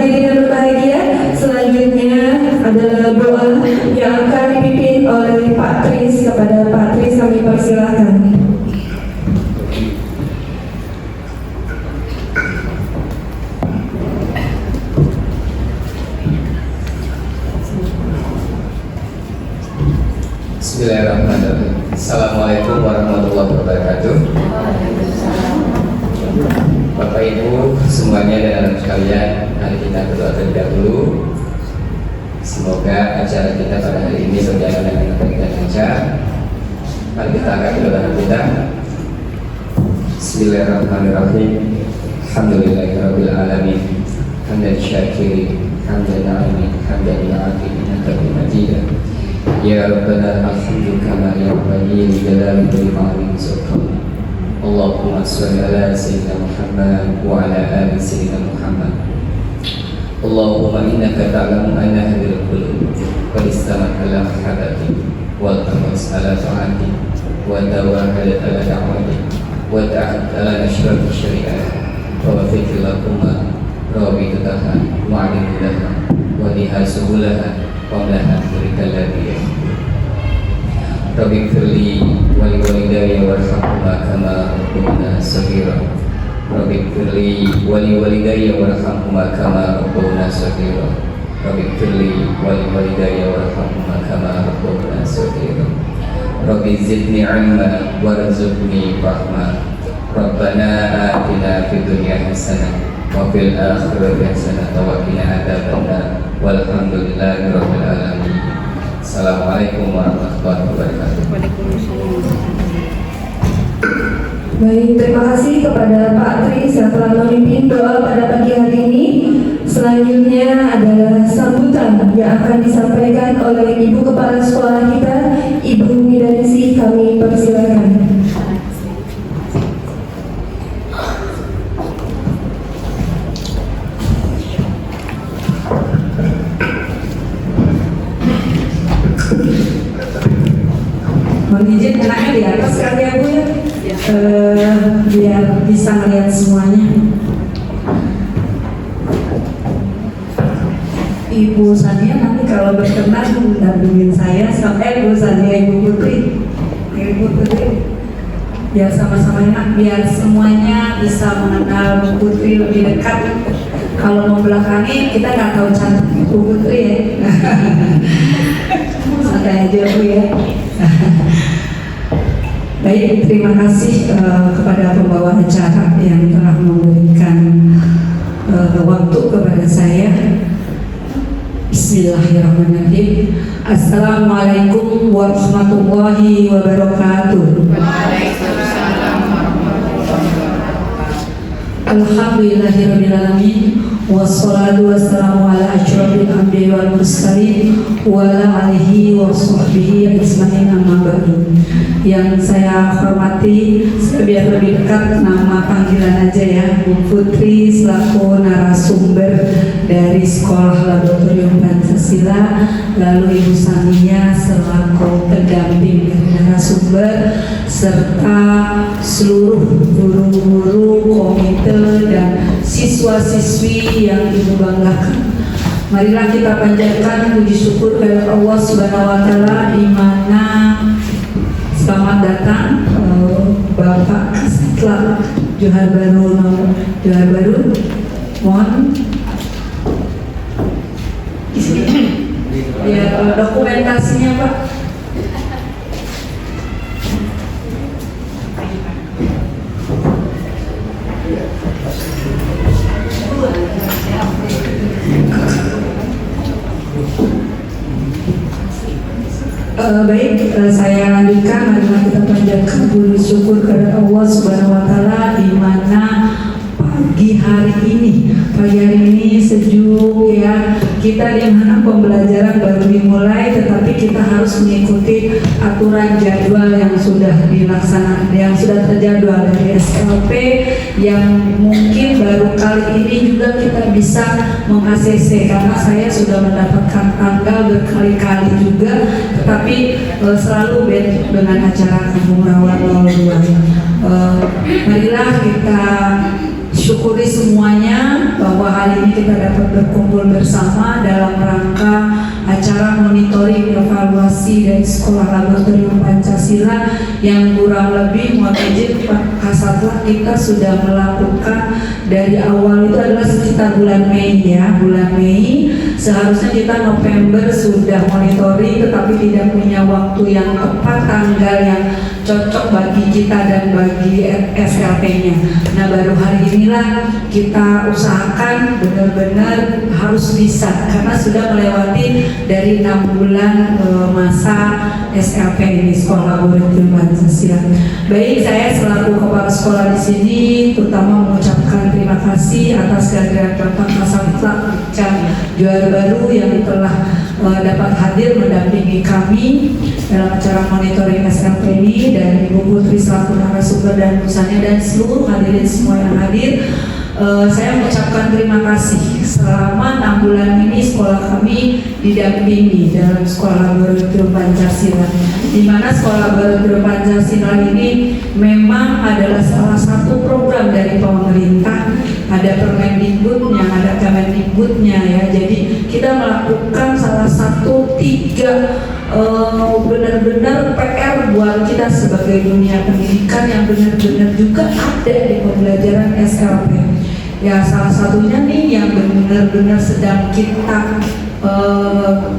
hadirin yang berbahagia, selanjutnya adalah doa yang akan dipimpin oleh Pak Tris. Kepada Pak Tris kami persilahkan. Bismillahirrahmanirrahim. Assalamualaikum warahmatullahi wabarakatuh. Bapak Ibu semuanya dan anak sekalian, mari kita berdoa terlebih dahulu. Semoga acara kita pada hari ini berjalan dengan baik dan lancar. Mari kita angkat kedua kita. Bismillahirrahmanirrahim. Alhamdulillahirabbil alamin. Hamdan syakirin, hamdan na'imin, hamdan ya'afin, innaka bimajidah. Ya Rabbana alhamdu kama yanbaghi li jalali wajhika sultan. Allahumma shalli ala sayyidina Muhammad wa ala ali sayyidina Muhammad. Allahumma innaka ta'lamu anna hadhihi al-qulub qad istamat ala mahabbati wa tamas ala ta'ati wa tawahadat ala da'wati wa ta'at ala nashrat syari'ah wa wafiq lakuma rawidataha wa adidataha wa diha subulaha wa mlaha burikal ladiyah. Rabbi firli wali walidayya warhamhuma kama rabbuna saghira. Rabbi firli wali walidayya warhamhuma kama rabbuna saghira. Rabbi firli wali walidayya warhamhuma kama rabbuna saghira. Rabbi zidni ilma warzuqni rahmah. Rabbana atina fid dunya hasanah wa fil akhirati hasanah wa qina adzabannar. Walhamdulillahi rabbil alamin. Assalamualaikum warahmatullahi wabarakatuh. Baik, terima kasih kepada Pak Tris yang telah memimpin doa pada pagi hari ini. Selanjutnya adalah sambutan yang akan disampaikan oleh Ibu Kepala Sekolah kita, Ibu Midanisih. Kami persilakan. Mohon izin anaknya di atas kali ya Bu ya, biar bisa melihat semuanya. Ibu Sania nanti kalau berkenan mendampingin saya sampai Bu Sania, Ibu Putri, biar sama-sama enak, biar semuanya bisa mengenal Bu Putri lebih dekat. Kalau mau belakangi kita nggak tahu cantik Bu Putri ya. Santai aja Bu ya. Baik, terima kasih kepada pembawa acara yang telah memberikan waktu kepada saya. Bismillahirrahmanirrahim. Assalamualaikum warahmatullahi wabarakatuh. Waalaikumsalam warahmatullahi wabarakatuh. Alhamdulillahirabbil alamin. Wassalatu wassalamu ala asyrofil anbiya'i wal mursalin wa ala alihi wa sahbihi ajmain, amma ba'du. Yang saya hormati, biar lebih dekat nama panggilan aja ya, Bu Putri selaku narasumber dari Sekolah Laboratorium Pancasila, lalu Ibu Sania selaku pendamping dari narasumber, serta seluruh guru-guru, komite dan siswa-siswi yang Ibu banggakan. Marilah kita panjatkan puji syukur kepada Allah Subhanahu wa taala, di mana selamat datang Bapak Kasatla Johar Baru. Mohon ya dokumentasinya Pak. Baik, saya lanjutkan. Marilah kita panjatkan puji syukur kepada Allah Subhanahu wa taala, di mana pagi hari ini sejuk ya. Kita di mana pembelajaran baru dimulai, tetapi kita harus mengikuti aturan jadwal yang sudah dilaksanakan, yang sudah terjadwal dari SLP, yang mungkin baru kali ini juga kita bisa meng-ACC, karena saya sudah mendapatkan tanggal berkali-kali juga, tetapi selalu bentuk dengan acara Kampung Rawa 02. Marilah kita syukuri semuanya bahwa hari ini kita dapat berkumpul bersama dalam rangka acara monitoring evaluasi dari Sekolah Laboratorium Pancasila yang kurang lebih mohon izin Pak Kasatlah kita sudah melakukan dari awal itu adalah sekitar bulan Mei ya, bulan Mei. Seharusnya kita November sudah monitoring tetapi tidak punya waktu yang tepat, tanggal yang cocok bagi kita dan bagi SLP-nya. Nah baru hari inilah kita usahakan benar-benar harus bisa karena sudah melewati dari 6 bulan masa SLP ini Sekolah Laboratorium Pancasila. Baik, saya selaku kepala sekolah di sini terutama mengucapkan terima kasih atas kehadiran Bapak Kasatlah juara baru yang telah dapat hadir mendampingi kami dalam acara monitoring SLP ini, dan Ibu Putri selaku narasumber dan busanya dan seluruh hadirin semua yang hadir. Saya mengucapkan terima kasih selama 6 bulan ini sekolah kami didampingi dalam Sekolah Laboratorium Pancasila, di mana Sekolah Laboratorium Pancasila ini memang adalah salah satu program dari pemerintah. Ada Permendikbudnya, ada Kemendikbudnya ya. Jadi kita melakukan salah satu 3 benar-benar PR buat kita sebagai dunia pendidikan yang benar-benar juga ada di pembelajaran SLP. Ya salah satunya nih yang benar-benar sedang kita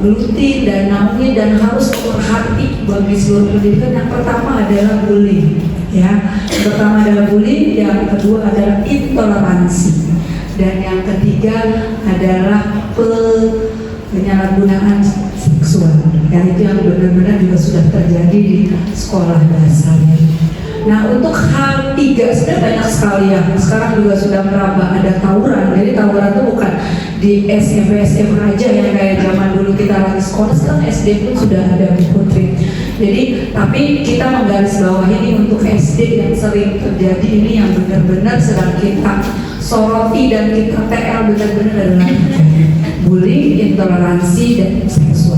geluti dan naungi dan harus pemerhati bagi seluruh pendidikan. Yang pertama adalah bullying, ya. Yang pertama adalah bullying, yang kedua adalah intoleransi, dan yang ketiga adalah penyalahgunaan seksual. Ya itu yang benar-benar juga sudah terjadi di sekolah dasar. Nah untuk hal 3 sudah banyak sekali ya. Sekarang juga sudah merambah ada tawuran. Jadi tawuran itu bukan di SMP aja yang kayak zaman dulu kita lagi sekolah. Sekarang SD pun sudah ada di Putri. Jadi tapi kita menggarisbawahi ini untuk SD yang sering terjadi ini yang benar-benar sedang kita soroti dan kita TL benar-benar adalah bullying, intoleransi dan seksual.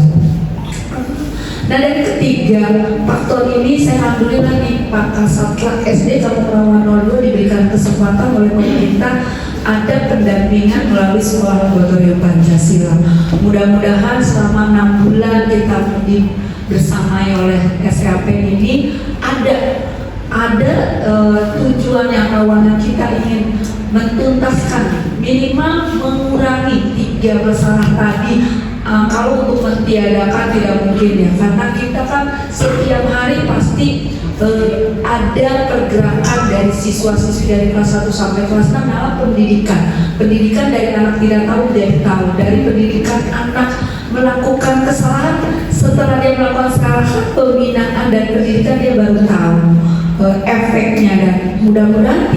Nah dari ketiga faktor ini saya alhamdulillah nih Pak Kasatlah SD Kampung Rawa 02 diberikan kesempatan oleh pemerintah ada pendampingan melalui Sekolah Laboratorium Pancasila. Mudah-mudahan selama 6 bulan kita bersamai oleh SLP ini ada tujuan yang awalnya kita ingin mentuntaskan minimal mengurangi 3 masalah tadi. Kalau untuk mentiadakan tidak mungkin ya, karena kita kan setiap hari pasti ada pergerakan dari siswa-siswi dari kelas 1 sampai kelas 6 dalam pendidikan dari anak tidak tahu jadi tahu, dari pendidikan anak melakukan kesalahan, setelah dia melakukan kesalahan pembinaan dan pendidikan dia baru tahu efeknya, dan mudah-mudahan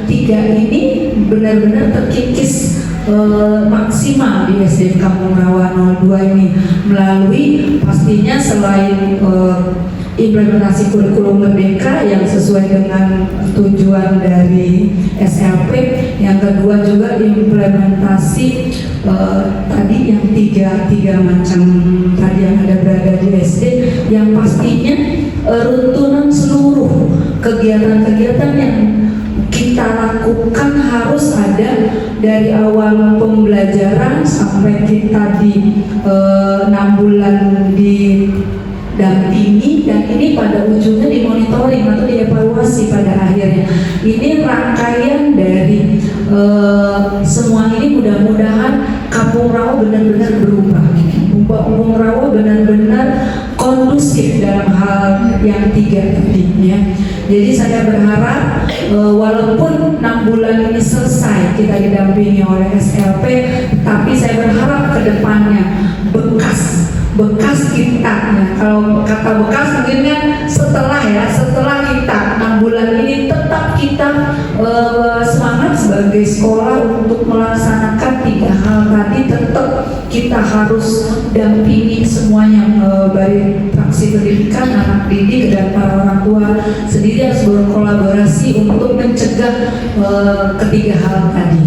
tiga ini benar-benar terkikis maksimal di SD Kampung Rawa 02 ini melalui pastinya selain implementasi kurikulum merdeka yang sesuai dengan tujuan dari SLP, yang kedua juga implementasi tadi yang tiga macam tadi yang ada berada di SD, yang pastinya runtunan seluruh kegiatan-kegiatan yang kita lakukan harus ada dari awal pembelajaran sampai kita di 6 bulan didampingi, dan ini pada ujungnya dimonitoring atau dievaluasi pada akhirnya. Ini rangkaian dari semua ini. Mudah-mudahan Kampung Rawa benar-benar berubah. Kampung Rawa benar-benar kondusif dalam hal yang 3 tadi ya. Jadi saya berharap walaupun 6 bulan ini selesai kita didampingi oleh SLP, tapi saya berharap ke depannya bekas kita ya. Kalau kata bekas mungkin kan setelah kita 6 bulan ini tetap kita semangat sebagai sekolah untuk melaksanakan 3 hal tadi. Tetap kita harus dampingi semuanya, baik praksi pendidikan, anak didik dan para orang tua sendiri harus berkolaborasi untuk mencegah ketiga hal tadi.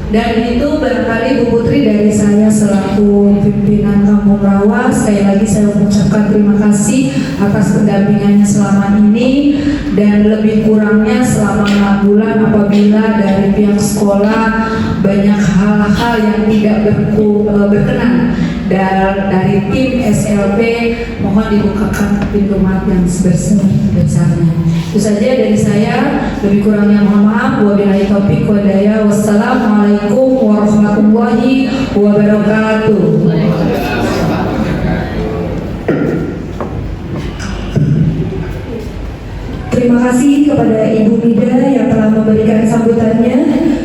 Dan itu barangkali Bu Putri dari saya selaku pimpinan Kampung Rawa, sekali lagi saya mengucapkan terima kasih atas pendampingannya selama ini, dan lebih kurangnya selama 6 bulan apabila dari pihak sekolah banyak hal-hal yang tidak berkenan dari tim SLP, mohon dibukakan pintu maaf yang sebesar-besarnya. Itu saja dari saya, lebih kurangnya mohon maaf. Wabillahi taufiq wal hidayah. Wassalamualaikum warahmatullahi wabarakatuh. Terima kasih kepada Ibu Mida yang telah memberikan sambutannya.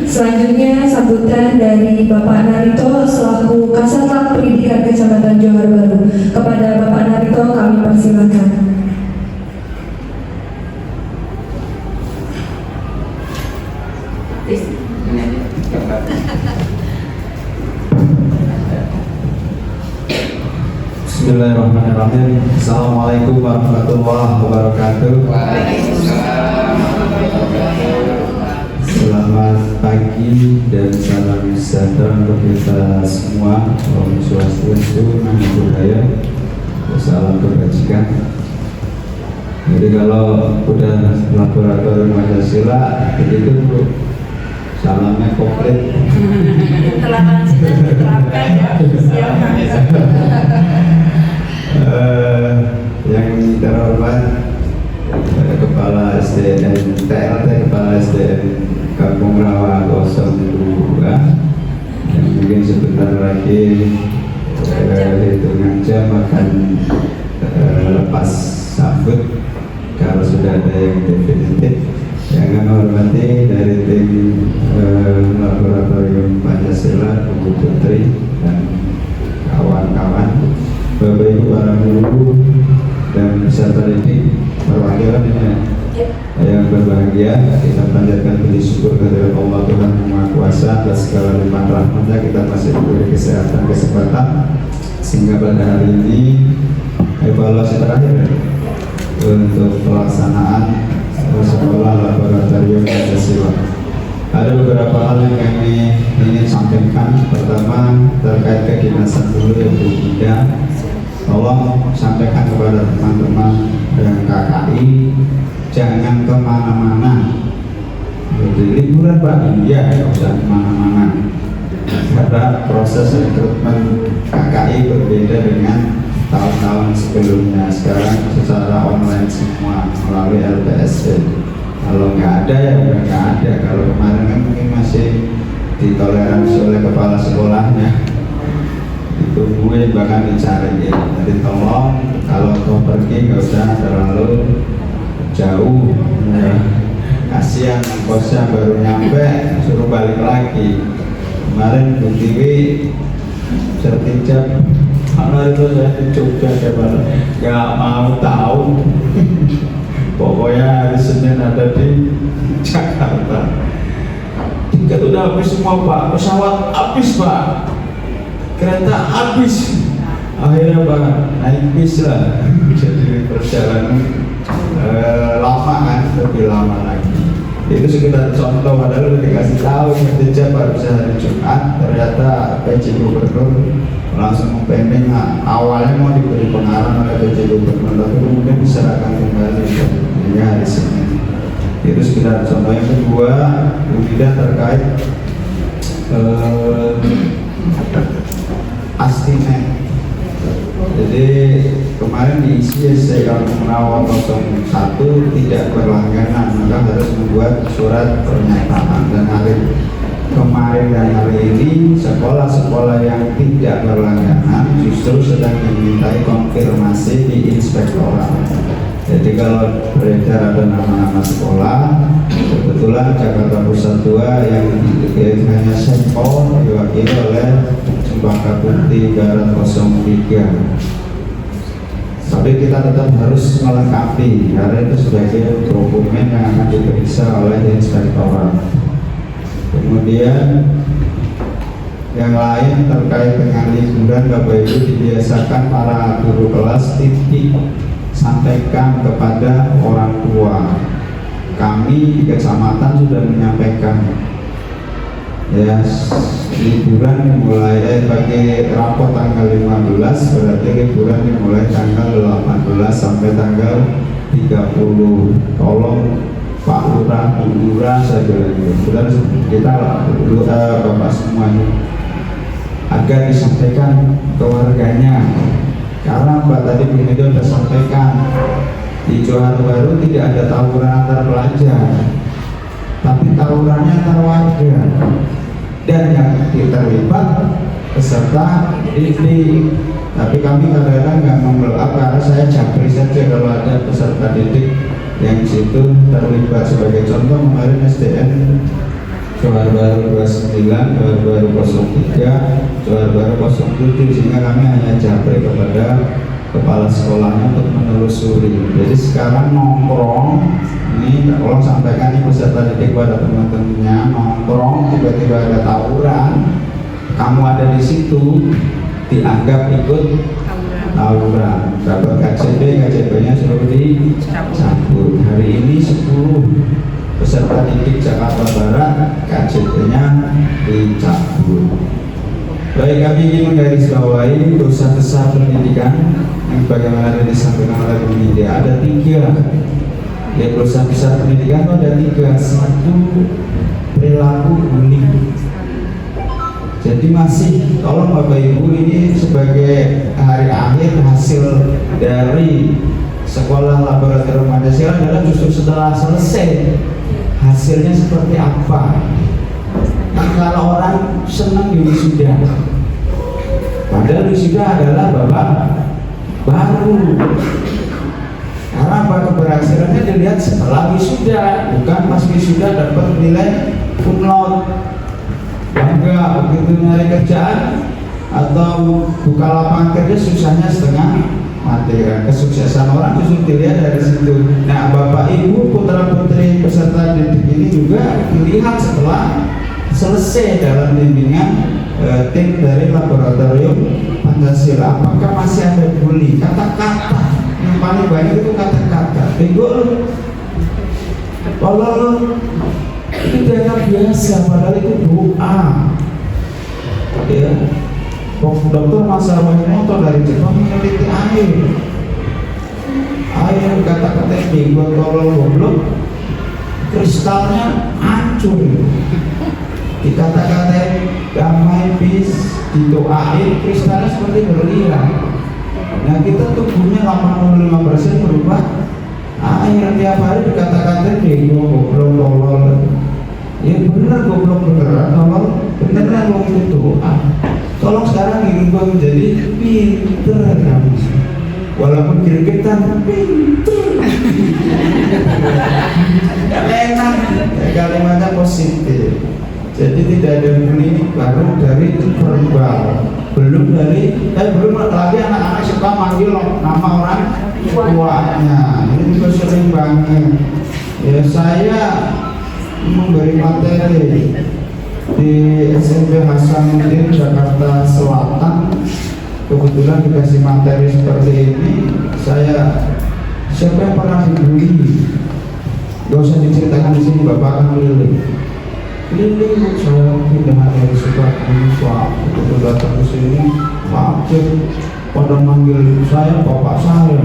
Selanjutnya sambutan dari Bapak Narito selaku Kasatlantas Pendidikan Kecamatan Johar Baru. Kepada Bapak Narito kami persilakan. Bismillahirrahmanirrahim. Assalamualaikum warahmatullahi wabarakatuh. Selamat pagi dan salam sejahtera untuk kita semua. Om Swastiastu, Namo Buddhaya, salam kebajikan. Jadi kalau udah laboratorium Pancasila begitu salamnya komplit. Yang terhormat Kepala SDN TLT, Kepala SDN Kampung Rawa 02, yang mungkin sebentar lagi hitungan jam akan lepas sambut kalau sudah ada yang definitif. Yang kami hormati dari tim Laboratorium Pancasila, Bu Putri dan kawan-kawan, Bapak Ibu para guru dan peserta didik, perwakilan ini yang berbahagia, kita panjatkan puji syukur kepada Allah Tuhan Yang Maha Kuasa atas segala limpahan rahmat-Nya. Kita masih diberi kesehatan, kesempatan, sehingga pada hari ini evaluasi terakhir untuk pelaksanaan sekolah laboratorium Pancasila. Ada beberapa hal yang kami ingin sampaikan. Pertama, terkait kedinasan dulu yang berbeda. Tolong sampaikan kepada teman-teman dan KKI, jangan kemana-mana. Jadi liburan Pak, iya, nggak usah kemana-mana. Karena proses rekrutmen KKI berbeda dengan tahun-tahun sebelumnya. Sekarang secara online semua melalui LPSC. Kalau nggak ada ya udah nggak ada. Kalau kemarin kan mungkin masih ditoleransi oleh kepala sekolahnya, ditungguin bahkan dicari ya. Jadi tolong kalau kau pergi nggak usah terlalu jauh ya. Kasihan kosnya baru nyampe suruh balik lagi. Kemarin Bu Tiwi sertijab karena itu saya di Jogja, nggak mau tahu. Pokoknya hari Senin ada di Jakarta. Tiket udah habis semua Pak, pesawat habis Pak, kereta habis. Akhirnya Pak naik bis lah. Jadi perjalanan lama kan, lebih lama lagi. Itu sekedar contoh, padahal udah dikasih tahu kerja baru hari Jumat, ternyata PJ Gubernur langsung mempending. Awalnya mau diberi pengarahan oleh PJ Gubernur, tapi kemudian diserahkan kembali hingga hari Senin. Itu sekedar contoh. Yang kedua, kemudian terkait Astinek. Jadi kemarin di ISC Kampung Rawa 01 tidak berlangganan, maka harus membuat surat pernyataan. Dan hari kemarin dan hari ini sekolah-sekolah yang tidak berlangganan justru sedang dimintai konfirmasi di inspektorat. Jadi kalau beredar ada nama-nama sekolah, kebetulan Jakarta Pusat 2 yang hanya sampel diwakili oleh Cempaka Putih Barat 03. Tapi kita tetap harus melengkapi karena itu sebagai dokumen yang akan diperiksa oleh inspektorat. Kemudian yang lain terkait dengan liburan, Bapak Ibu dibiasakan para guru kelas titik sampaikan kepada orang tua. Kami di kecamatan sudah menyampaikan ya liburan dimulai bagi rapor tanggal 15, berarti liburan dimulai tanggal 18 sampai tanggal 30. Tolong Pak Lurah, Bu Lurah, saya bilang kita Bapak semuanya agar disampaikan ke warganya, karena Mbak tadi Bu Medo sudah sampaikan di Johar Baru tidak ada tawuran antar pelajar, tapi tawurannya antar warga, dan yang terlibat peserta didik. Tapi kami kadang-kadang nggak memblow up karena saya japri saja kalau ada peserta didik yang situ terlibat. Sebagai contoh kemarin SDN Johar Baru 29, Johar Baru 03, Johar Baru 07, sehingga kami hanya japri kepada kepala sekolahnya untuk menelusuri. Jadi sekarang nongkrong ini, tolong sampaikan ini peserta didik pada teman-temannya, nongkrong tiba-tiba ada tawuran, kamu ada di situ dianggap ikut tawuran, dapat KJP-nya suruh dicabut. Hari ini 10 peserta didik Jakarta Barat KJP-nya dicabut. Baik, kami ingin menggarisbawahi dosa besar pendidikan yang bagaimana disampaikan oleh Bu Nida. Ada 3. Ya, dosa besar pendidikan itu ada 3. 1, perilaku bullying. Jadi masih, tolong Bapak Ibu, ini sebagai hari akhir hasil dari sekolah laboratorium Pancasila adalah justru setelah selesai hasilnya seperti apa. Nah, kalau orang senang di wisuda, padahal wisuda adalah babak baru. Karena apa, keberhasilannya dilihat setelah wisuda, bukan pas wisuda dapat nilai kumlaut. Bangga begitu nyari kerjaan atau buka lapangan kerja susahnya setengah mati. Kesuksesan orang justru dilihat dari situ. Nah, Bapak Ibu putra putri peserta didik ini juga dilihat setelah selesai dalam bimbingan tim dari laboratorium Pancasila. Apakah masih ada bully? Kata-kata yang paling banyak itu kata-kata. Bego lu, tolol lu, itu dana biasa, padahal itu doa. Ya, dokter Mas Motor dari Jepang meneliti air kata-kata bego, tolol, goblok, kristalnya hancur. Dikata-katain damai, peace, didoain, kristalnya seperti berlian. Nah, kita tubuhnya 85% berubah air. Tiap hari dikata-katain bego, goblok, tolol. Ya bener, goblok beneran, tolol beneran, mau itu doa. Tolong sekarang dirubah menjadi pinter kamu, walaupun gregetan pinter. Enak, kalimatnya positif. Jadi tidak ada bullying baru dari verbal, belum lagi anak-anak suka manggil nama orang tuanya. Ini juga sering banget. Ya, saya memberi materi di SMP Hasanuddin Jakarta Selatan. Kebetulan dikasih materi seperti ini. Siapa yang pernah dibully? Gak usah diceritakan di sini, Bapak akan keliling. Saya pindah dari Sukabumi, Pak. Begitu datang ke sini, kaget pada manggil saya bapak saya.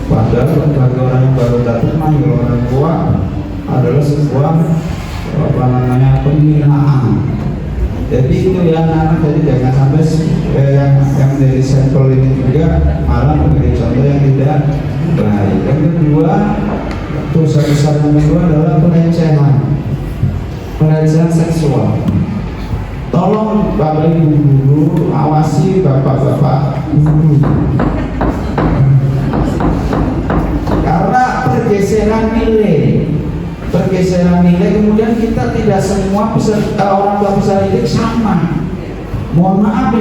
Padahal bagi orang yang baru datang, manggil orang tua adalah sebuah penghinaan. Jadi itu ya anak-anak, jadi jangan sampai yang dari sampel ini juga malah memberi contoh yang tidak baik. Yang kedua, dosa besar yang kedua adalah pelecehan seksual. Tolong Bapak Ibu guru awasi bapak-bapak guru, karena pergeseran nilai kemudian kita tidak semua orang tua peserta didik sama. Mohon maaf,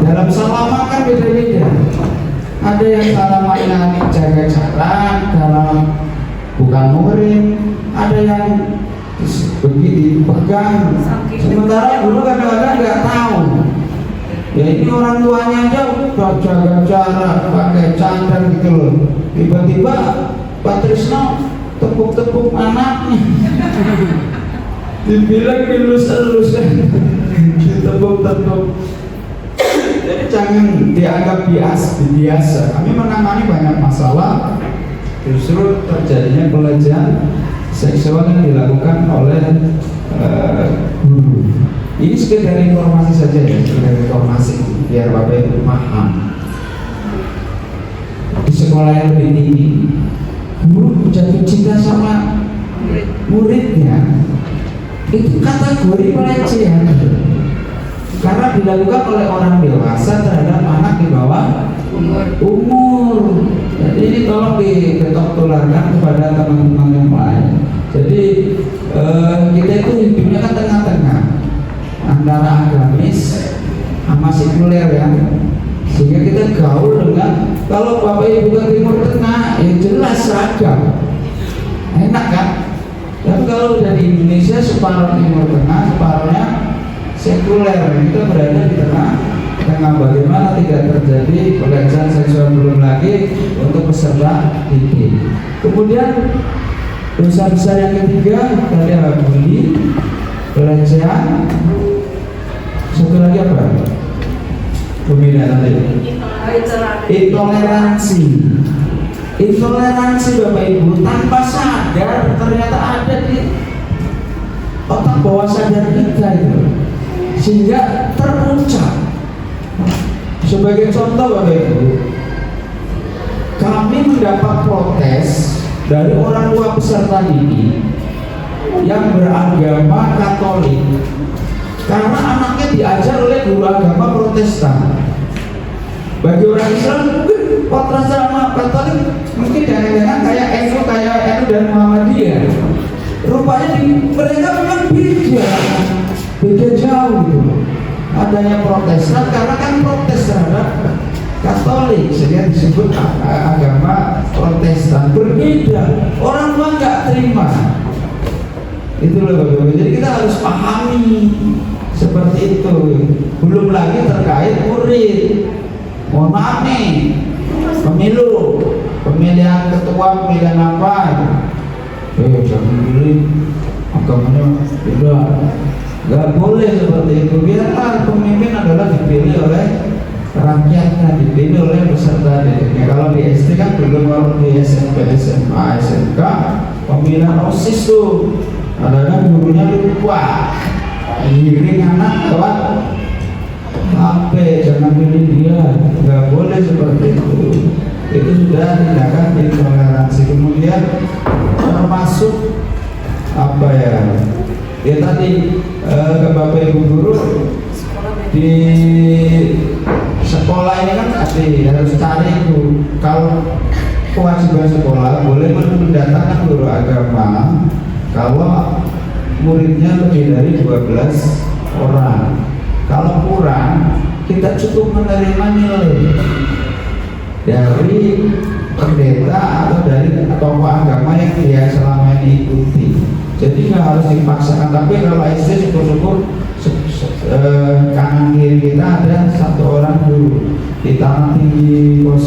dalam salaman kan beda-beda. Ada yang salamannya jaga jarak dalam bukan murid, ada yang begitu pegang. Sementara dulu kadang-kadang nggak tahu. Ya, ini orang tuanya aja jaga jarak, pakai cadar gitu loh. Tiba-tiba Pak Trisno tepuk-tepuk anaknya. dibilang dilus-elus kan, ditepuk-tepuk. Jadi jangan dianggap biasa. Kami menangani banyak masalah justru terjadinya pelecehan seksual yang dilakukan oleh guru. Ini sekedar informasi saja ya, sekedar informasi biar Bapak Ibu paham. Di sekolah yang lebih tinggi, guru jatuh cinta sama muridnya, itu kategori pelecehan karena dilakukan oleh orang dewasa terhadap anak di bawah umur. Jadi ini tolong diketok tularkan kepada teman-teman yang lain. Jadi kita itu hidupnya kan tengah-tengah antara agamis sama sekuler ya, sehingga kita gaul dengan, kalau Bapak Ibu ke Timur Tengah ya jelas seragam, enak kan. Tapi kalau udah di Indonesia separuh Timur Tengah, separuhnya sekuler, kita berada di tengah bagaimana tidak terjadi pelecehan seksual, belum lagi untuk peserta didik. Kemudian dosa besar yang ketiga tadi ada bully, pelecehan, satu lagi apa? Pembinaan tadi. Intoleransi. Intoleransi Bapak Ibu tanpa sadar ternyata ada di otak bawah sadar kita itu, sehingga terucap. Sebagai contoh Bapak Ibu, kami mendapat protes dari orang tua peserta didik yang beragama Katolik karena anaknya diajar oleh guru agama Protestan. Bagi orang Islam, Protestan sama Katolik mungkin jangan-jangan kayak NU dan Muhammadiyah. Rupanya mereka memang beda jauh gitu. Adanya Protestan karena kan protes terhadap Katolik, sehingga disebut agama Protestan. Berbeda, orang tua nggak terima. Itu loh Bapak-Ibu. Jadi kita harus pahami seperti itu. Belum lagi terkait murid. Mohon maaf nih, pemilihan ketua, pemilihan apa? Jangan pilih agamanya beda. Gak boleh seperti itu. Biarlah pemimpin adalah dipilih oleh rakyatnya, dipilih oleh peserta didiknya. Kalau di SD kan belum, kalau di SMP, SMA, SMK pemilihan OSIS tuh kadang gurunya lupa ngiring anak lewat HP, jangan pilih dia. Gak boleh seperti itu. Itu sudah tindakan intoleransi. Kemudian termasuk apa ya? Ya tadi ke Bapak Ibu guru di sekolah ini kan harus cari itu. Kalau kewajiban sekolah boleh mendatangkan guru agama kalau muridnya lebih dari 12 orang. Kalau kurang, kita cukup menerima nilai dari pendeta atau dari tokoh agama yang dia selama ini ikuti. Jadi nggak harus dipaksakan. Tapi kalau SD syukur-syukur kanan kiri kita ada satu orang guru. Di Tanah Tinggi 05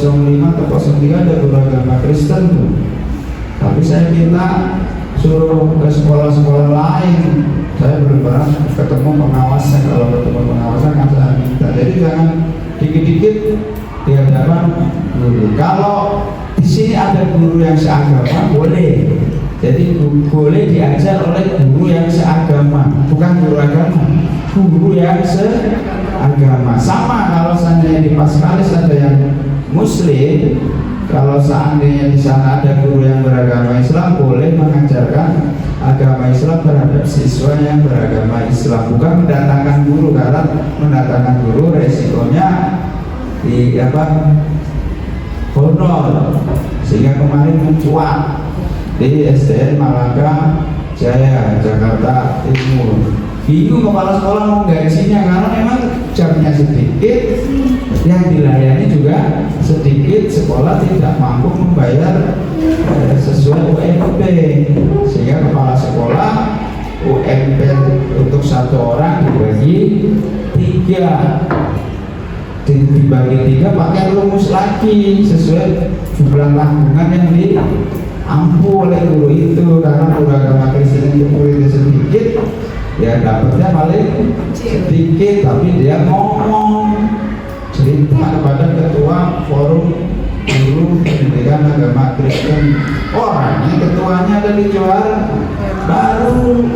atau 03 ada guru agama Kristen tuh. Tapi saya minta suruh ke sekolah-sekolah lain. Saya belum pernah ketemu pengawasnya. Kalau ketemu pengawasnya kan saya minta. Jadi jangan dikit-dikit di hadapan guru. Kalau di sini ada guru yang seagama boleh. Jadi boleh diajar oleh guru yang seagama, bukan guru agama, guru yang seagama. Sama kalau seandainya di Paskalis ada yang Muslim, kalau seandainya di sana ada guru yang beragama Islam, boleh mengajarkan agama Islam terhadap siswa yang beragama Islam, bukan mendatangkan guru. Karena mendatangkan guru resikonya di honor, sehingga kemarin mencuat di SDN Malaka Jaya, Jakarta Timur. Bingung kepala sekolah mau gajinya karena memang jamnya sedikit, yang dilayani juga sedikit, sekolah tidak mampu membayar sesuai UMP, sehingga kepala sekolah UMP untuk satu orang dibagi 3. Dibagi 3 pakai rumus lagi sesuai jumlah tanggungan yang diampu oleh guru itu. Karena guru agama Kristen itu muridnya sedikit, ya dapatnya paling sedikit, tapi dia ngomong cerita kepada ketua forum guru pendidikan agama Kristen, orangnya ketuanya ada di Johar Baru.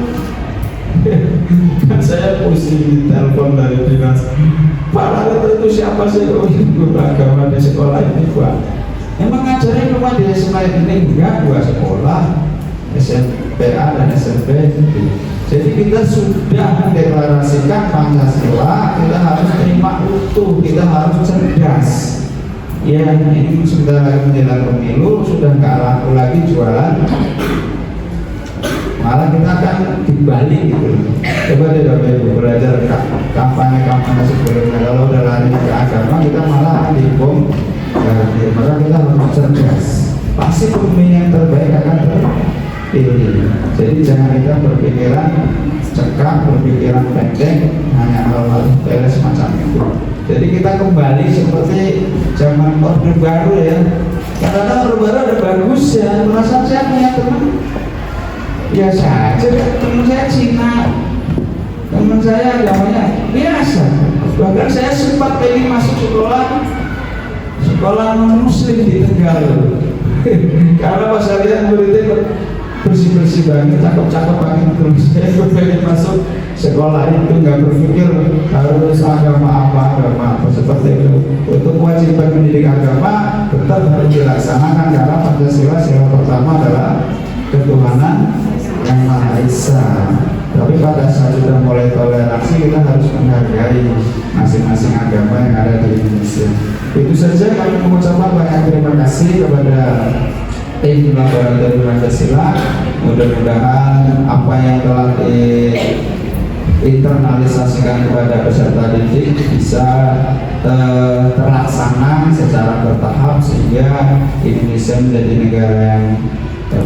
Kan saya pusing telepon dari dinas, Pak Lalu itu siapa sih? Oh, guru agama di sekolah ini, Pak. Emang ngajarin cuma di SMA ini? Enggak, dua sekolah, SMPA dan SMP. Jadi kita sudah mendeklarasikan Pancasila, kita harus terima utuh, kita harus cerdas. Ya, ini sudah lagi menjelang pemilu, sudah nggak laku lagi jualan, malah kita akan dibalik gitu. Coba deh Bapak Ibu belajar kampanye-kampanye sebelumnya. Kalau udah lari ke agama, kita malah akan dibom. Maka kita harus cerdas. Pasti pemilih yang terbaik akan terpilih. Jadi jangan kita berpikiran cekak, berpikiran pendek, hanya hal-hal sepele semacam itu. Jadi kita kembali seperti zaman Orde Baru ya. Karena Orde Baru ada bagus ya. Perasaan saya punya teman biasa aja, teman saya Cina, teman saya agamanya biasa. Bahkan saya sempat pengen masuk sekolah non-muslim di Tegal. Karena pas saya lihat muridnya bersih-bersih banget, cakep-cakep banget, terus saya pengen masuk sekolah itu, nggak berpikir harus agama apa seperti itu. Untuk kewajiban mendidik agama tetap harus dilaksanakan karena Pancasila sila pertama adalah ketuhanan yang Maha Esa. Tapi pada saat sudah mulai toleransi, kita harus menghargai masing-masing agama yang ada di Indonesia. Itu saja, kami mengucapkan banyak terima kasih kepada tim Laboratorium Pancasila. Mudah-mudahan apa yang telah diinternalisasikan kepada peserta didik bisa terlaksana secara bertahap sehingga Indonesia menjadi negara yang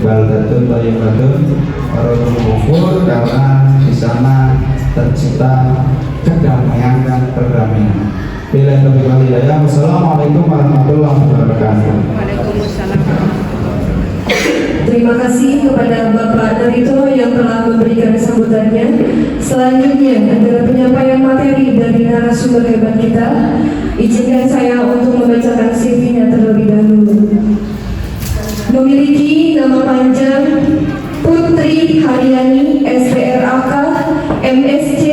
baldatun thayyibatun warahmatullahi wabarakatuh, karena di sana tercipta kedamaian dan perdamaian. Bila taufiq hidayah. Wassalamualaikum warahmatullahi wabarakatuh. Waalaikumsalam. Terima kasih kepada Bapak Narito yang telah memberikan sambutannya. Selanjutnya adalah penyampaian materi dari narasumber hebat kita. Izinkan saya untuk membacakan CV-nya terlebih dahulu. Memiliki nama panjang Putri Haryani SPRAK MSc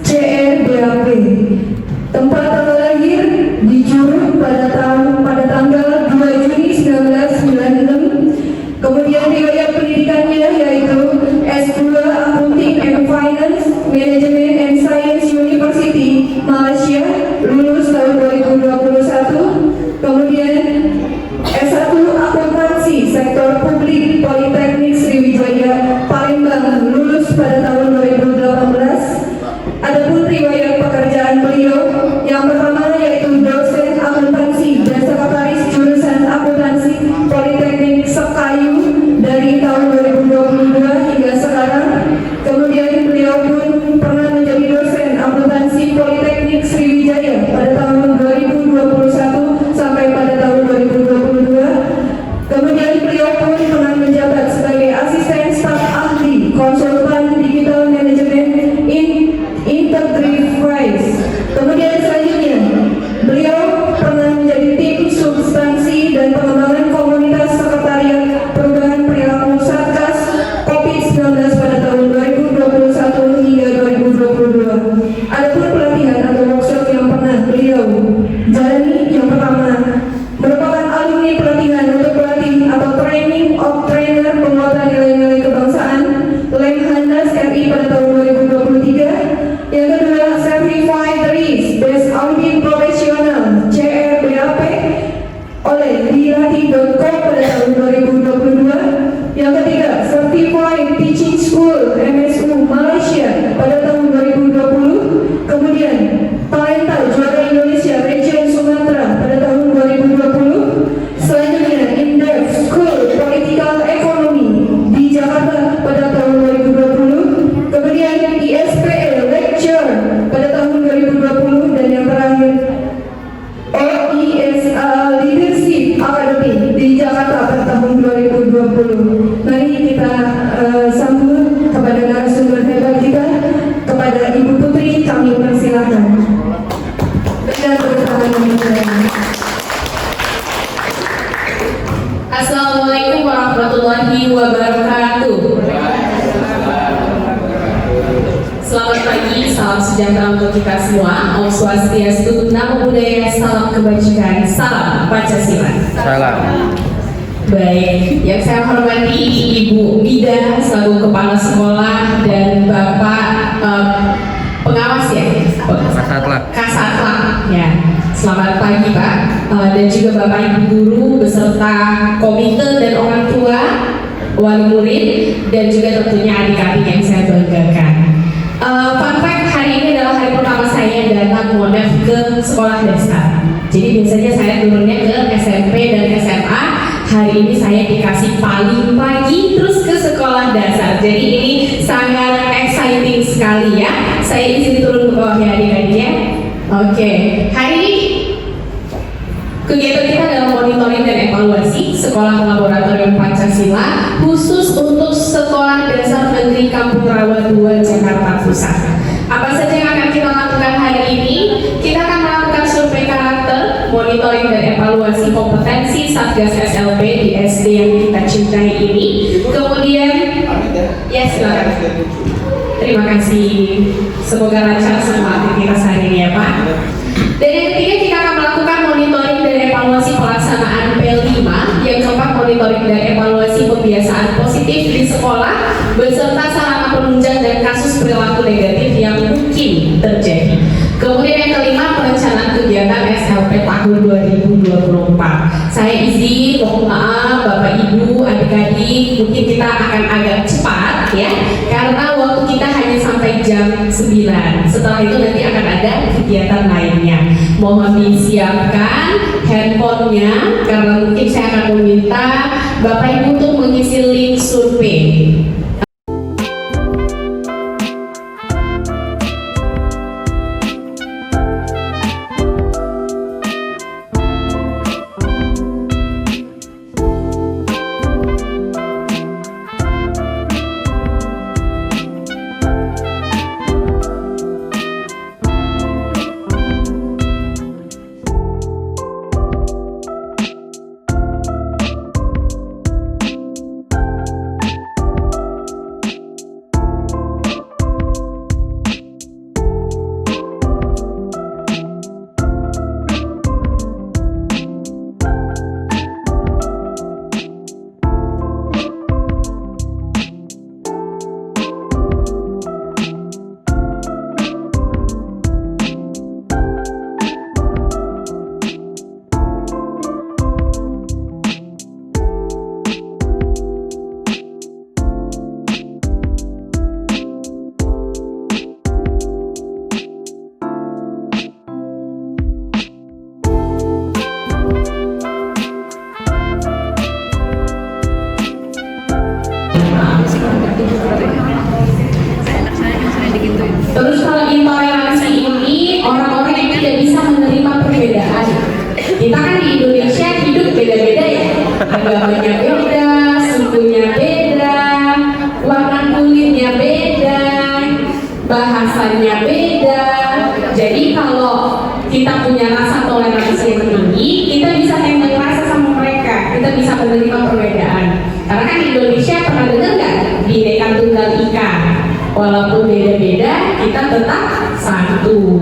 CRBAP. Tempat tanggal lahir di Juru pada tanggal 2 Juni 1996. Kemudian riwayat pendidikannya yaitu S2 Accounting and Finance Management and Science University Malaysia, lulus tahun 2000. salam sejahtera untuk kita semua. Om Swastiastu, Namo Buddhaya, salam kebajikan, salam Pancasila. Salam. Baik, yang saya hormati Ibu Mida selaku Kepala Sekolah dan Bapak pengawas ya, Kasatlang ya. Selamat pagi Pak, dan juga Bapak Ibu Guru beserta komite dan orang tua, wali murid, dan juga tentunya adik-adik yang saya banggakan. Fun fact, hari ini adalah hari pertama saya datang monef ke sekolah dasar. Jadi biasanya saya turunnya ke SMP dan SMA. Hari ini saya dikasih paling pagi terus ke sekolah dasar. Jadi ini sangat exciting sekali ya. Saya izin turun ke bawah ya adik-adik ya. Oke, hari ini kegiatan kita adalah monitoring dan evaluasi Sekolah Laboratorium Pancasila khusus untuk Sekolah Dasar Negeri Kampung Rawa 2 Jakarta Pusat. Apa saja yang akan kita lakukan hari ini? Kita akan melakukan survei karakter, monitoring dan evaluasi kompetensi Satgas SLP di SD yang kita cintai ini. Kemudian, ya silakan. Terima kasih. Semoga lancar semua aktivitas hari ini ya Pak. Dan yang ketiga kita akan melakukan monitoring dan evaluasi pelaksanaan P5. Yang keempat monitoring dan evaluasi pembiasaan positif di sekolah beserta sarana penunjang dan kasus perilaku negatif yang mungkin terjadi. Kemudian yang kelima perencanaan kegiatan SLP tahun 2024. Saya izin mohon maaf Bapak Ibu, adik-adik, mungkin kita akan agak cepat ya, karena waktu kita hanya sampai jam 9. Setelah itu nanti akan ada kegiatan lainnya. Mohon disiapkan handphonenya karena mungkin saya akan meminta Bapak Ibu untuk mengisi link survei. Terus kalau intoleransi ini orang-orang yang tidak bisa menerima perbedaan. Kita kan di Indonesia hidup beda-beda ya. Agamanya beda, sukunya beda, warna kulitnya beda, bahasanya beda. Jadi kalau kita punya rasa toleransi yang tinggi, kita bisa handle rasa sama mereka. Kita bisa menerima perbedaan. Karena kan di Indonesia pernah dengar nggak Bhinneka Tunggal Ika? Walaupun beda-beda, kita tetap satu.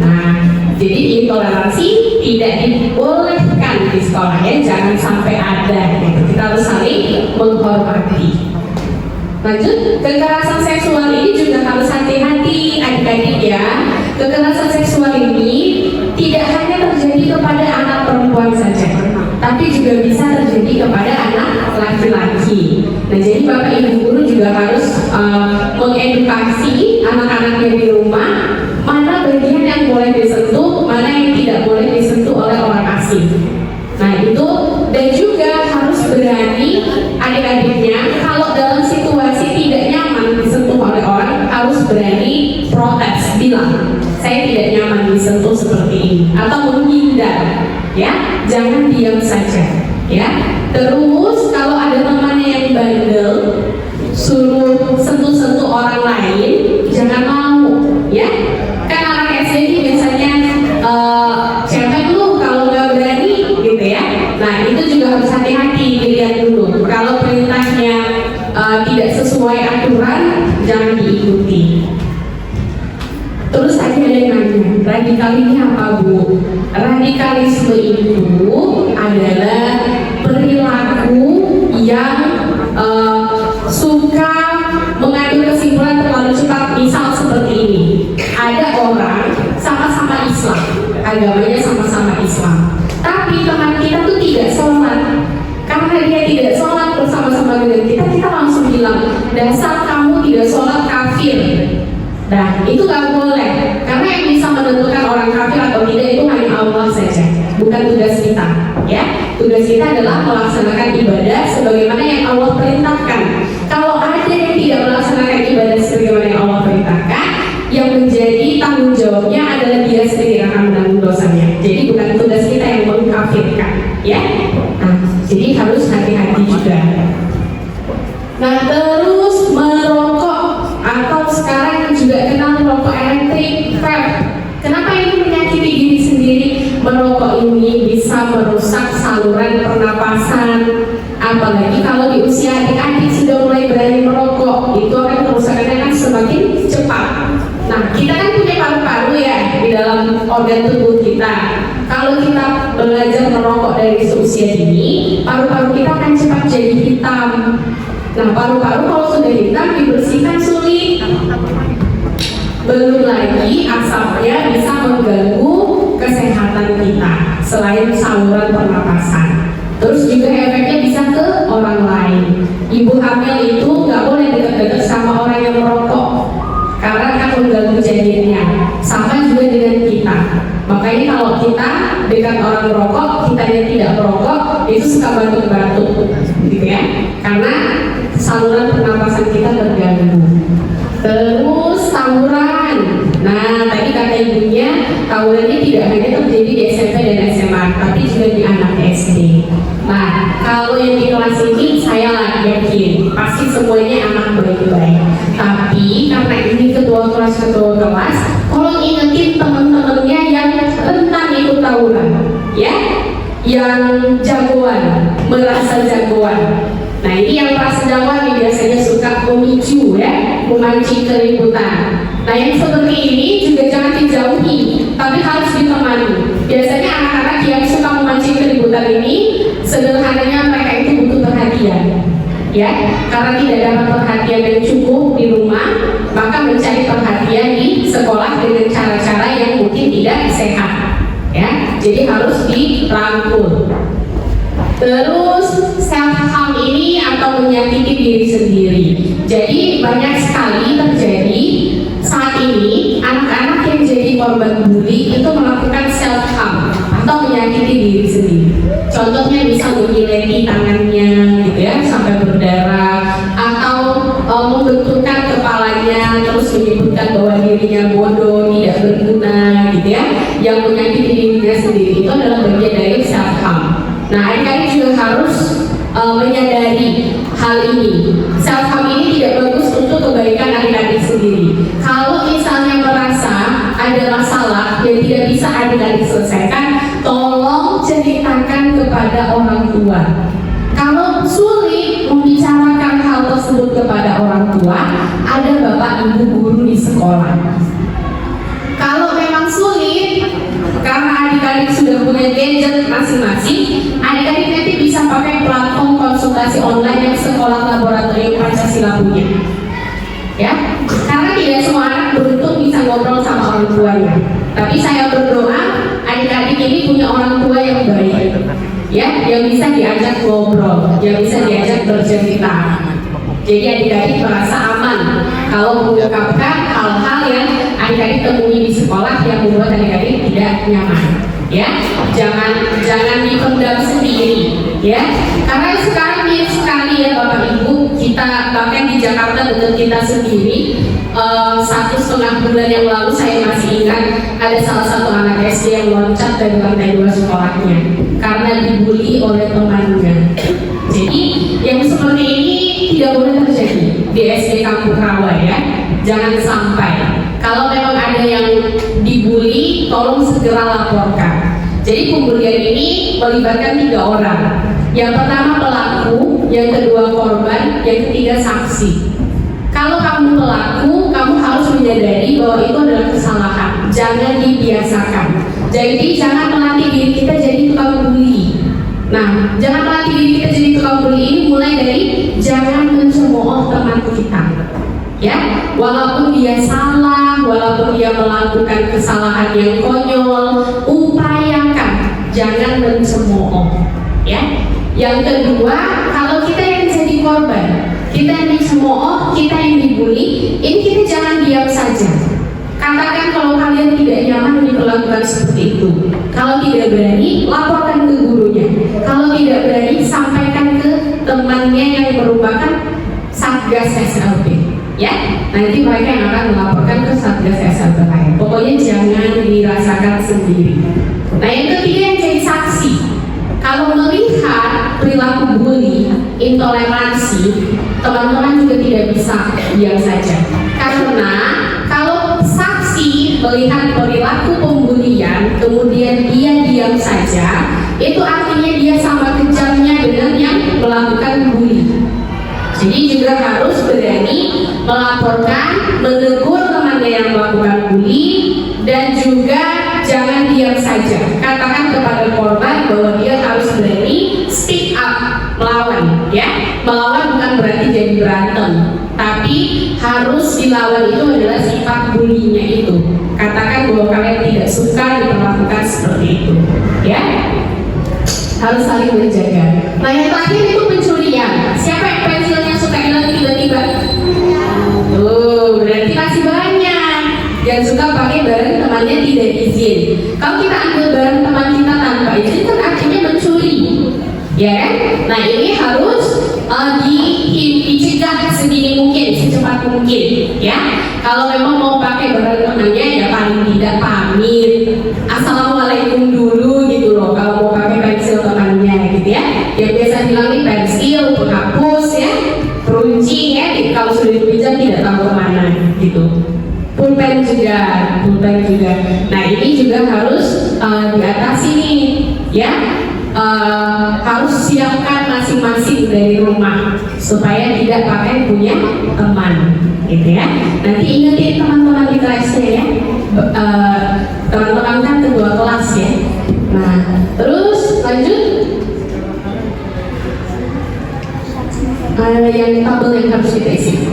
Nah, jadi intoleransi tidak dibolehkan di sekolah ya, jangan sampai ada. Gitu. Kita harus saling menghormati. Lanjut, kekerasan seksual ini juga harus hati-hati adik-adik ya. Kekerasan seksual ini tidak hanya terjadi kepada anak perempuan saja, tapi juga bisa terjadi kepada anak laki-laki. Nah, jadi Bapak Ibu guru juga harus mengedukasi anak-anaknya di rumah mana bagian yang boleh disentuh, mana yang tidak boleh disentuh oleh orang asing. Nah itu, dan juga harus berani adik-adiknya kalau dalam situasi tidak nyaman disentuh oleh orang, harus berani protes, bilang saya tidak nyaman disentuh seperti ini, atau menghindar ya, jangan diam saja ya. Terus kalau ada temannya yang bandel suruh sentuh-sentuh orang lain, jangan mau ya. Kan anak SD ini biasanya cewek lu kalau nggak berani gitu ya. Nah itu juga harus hati-hati, dilihat dulu. Kalau perintahnya tidak sesuai aturan, jangan diikuti. yang nanya, radikal ini apa Bu? Radikalisme itu adalah perilaku yang suka mengambil kesimpulan terlalu cepat. Misal seperti ini, ada orang sama-sama Islam, agamanya sama-sama Islam, tapi teman kita tuh tidak sholat. Karena dia tidak sholat bersama-sama dengan kita, kita langsung bilang, dasar kamu tidak sholat, kafir. Nah, itu gak boleh, karena yang bisa menentukan orang kafir atau tidak itu hanya Allah saja, bukan tugas kita. Ya, tugas kita adalah melaksanakan ibadah sebagaimana yang Allah perintahkan. Kalau ada yang tidak melaksanakan ibadah sebagaimana yang Allah perintahkan, yang menjadi tanggung jawabnya adalah dia sendiri yang akan menanggung dosanya. Jadi bukan tugas kita yang mengkafirkan, ya. Nah, jadi harus hati-hati juga. Nah, terus merokok atau sekarang juga kenal merokok elektrik, vape. Kenapa ini menyakiti diri sendiri? Merokok ini bisa merusak saluran pernapasan. Apalagi kalau di usia adik-adik sudah mulai berani merokok, itu akan kerusakannya kan semakin cepat. Nah, kita kan punya paru-paru ya di dalam organ tubuh kita. Kalau kita belajar merokok dari seusia dini, paru-paru kita akan cepat jadi hitam. Nah, paru-paru kalau sudah hitam dibersihkan sulit. Belum lagi asapnya bisa mengganggu kesehatan kita selain saluran pernapasan. Terus juga efeknya bisa ke orang lain. Ibu hamil itu nggak boleh dekat-dekat sama orang yang merokok karena akan mengganggu janinnya. Sama juga dengan kita. Makanya kalau kita dekat orang merokok, kita yang tidak merokok itu suka batuk-batuk, gitu ya. Karena saluran pernapasan kita terganggu. Terus tawuran. Nah, tadi kata ibunya, tawuran ini tidak hanya terjadi di SMP dan SMA, tapi juga di anak SD. Nah, kalau yang di kelas ini saya yakin pasti semuanya anak baik-baik. Tapi karena ini ketua kelas, tolong ingetin teman-temannya yang rentan ikut tawuran, ya, yang jagoan, merasa jagoan. Nah, ini yang merasa jagoan ini biasanya suka memicu, ya, memancing keributan. Nah, yang seperti ini juga jangan dijauhi, tapi harus ditemani. Biasanya anak-anak yang suka memancing keributan ini, sederhananya mereka itu butuh perhatian, ya, karena tidak dapat perhatian yang cukup di rumah, maka mencari perhatian di sekolah dengan cara-cara yang mungkin tidak sehat, ya. Jadi harus dirangkul. Terus self harm ini atau menyakiti diri sendiri. Jadi banyak sekali terjadi saat ini anak-anak yang jadi korban bully itu melakukan self harm atau menyakiti diri sendiri. Contohnya bisa menyileti tangannya, gitu ya, sampai berdarah, atau membenturkan kepalanya, terus menyebutkan bahwa dirinya bodoh, tidak berguna, gitu ya. Yang menyakiti dirinya sendiri itu adalah bagian dari self harm. Nah, adik-adik juga harus menyadari hal ini. Self harm ini tidak bagus untuk kebaikan adik-adik sendiri. Kalau misalnya merasa ada masalah yang tidak bisa adik-adik selesaikan, tolong ceritakan kepada orang tua. Kalau sulit membicarakan hal tersebut kepada orang tua, ada bapak ibu guru di sekolah. Kalau memang sulit, karena adik-adik sudah punya gadget masing-masing, adik-adik nanti bisa pakai platform konsultasi online yang sekolah laboratorium Pancasila punya, ya. Karena tidak semua anak beruntung bisa ngobrol sama orang tuanya. Tapi saya berdoa adik-adik ini punya orang tua yang baik, ya, yang bisa diajak ngobrol, yang bisa diajak bercerita. Jadi adik-adik merasa aman kalau mengungkapkan hal-hal yang adik-adik temui di sekolah yang membuat adik-adik tidak nyaman, ya. Jangan dipendam sendiri, ya. Karena sekarang banyak sekali ya Bapak Ibu, kita bahkan di Jakarta dengan kita sendiri 1,5 bulan yang lalu saya masih ingat ada salah satu anak SD yang loncat dari lantai 2 sekolahnya karena dibully oleh temannya. Jadi yang seperti ini tidak boleh terjadi di SD Kampung Rawa, ya. Jangan sampai. Kalau memang ada yang dibully, tolong segera laporkan. Jadi pembulian ini melibatkan 3 orang. Yang pertama pelaku, yang kedua korban, yang ketiga saksi. Kalau kamu pelaku, kamu harus menyadari bahwa itu adalah kesalahan. Jangan dibiasakan. Jadi jangan melatih diri kita jadi tukang bully. Nah, jangan melatih diri kita jadi tukang bully ini mulai dari jangan mencemooh teman kita. Ya, walaupun dia salah, walaupun dia melakukan kesalahan yang konyol, upayakan jangan mencemooh. Ya. Yang kedua, kalau kita yang jadi korban, kita yang dicemooh, kita yang dibully, ini kita jangan diam saja. Katakan kalau kalian tidak nyaman diperlakukan seperti itu. Kalau tidak berani, laporkan ke gurunya. Kalau tidak berani, sampaikan ke temannya yang merupakan Satgas SLB. Ya, nanti mereka yang akan melaporkan ke Satgas SLB. Pokoknya jangan dirasakan sendiri. Nah, yang ketiga yang jadi saksi. Kalau melihat perilaku bully, intoleransi, teman-teman juga tidak bisa diam saja. Karena kalau saksi melihat perilaku pembulian, kemudian dia diam saja, itu artinya dia sama kejamnya dengan yang melakukan bully. Jadi juga harus berani melaporkan, menegur temannya yang melakukan bully, dan juga jangan diam saja. Katakan kepada korban bahwa dia harus berani speak up, melawan. Ya, melawan bukan berarti jadi berantem, tapi harus dilawan itu adalah sifat bullynya itu. Katakan bahwa kalian tidak suka diperlakukan seperti itu. Ya, harus saling menjaga. Nah, yang terakhir itu pencurian. Siapa yang pensilnya suka hilang tiba-tiba? Tuh, berarti masih banyak yang suka pakai barang temannya tidak izin. Kalau kita ambil barang teman kita tanpa izin kan artinya mencuri, ya kan? Nah, ini harus dicegah sedini mungkin, secepat mungkin, ya. Kalau memang mau pakai barang temannya, ya paling tidak pamit, assalamualaikum dulu gitu loh. Kalau mau pakai pensil temannya, gitu ya. Yang biasa bilang nih pensil, penghapus, ya, peruncing, ya. Kalau sudah dipinjam tidak tahu kemana, gitu. Pulpen juga. Nah, ini juga harus diatasi nih, ya. Harus siapkan masing-masing dari rumah supaya tidak pakai punya teman, gitu ya. Nanti ingetin teman-teman di kelasnya ya. Teman-teman kan kedua kelas ya. Nah, terus lanjut. Yang tabel yang harus kita isi.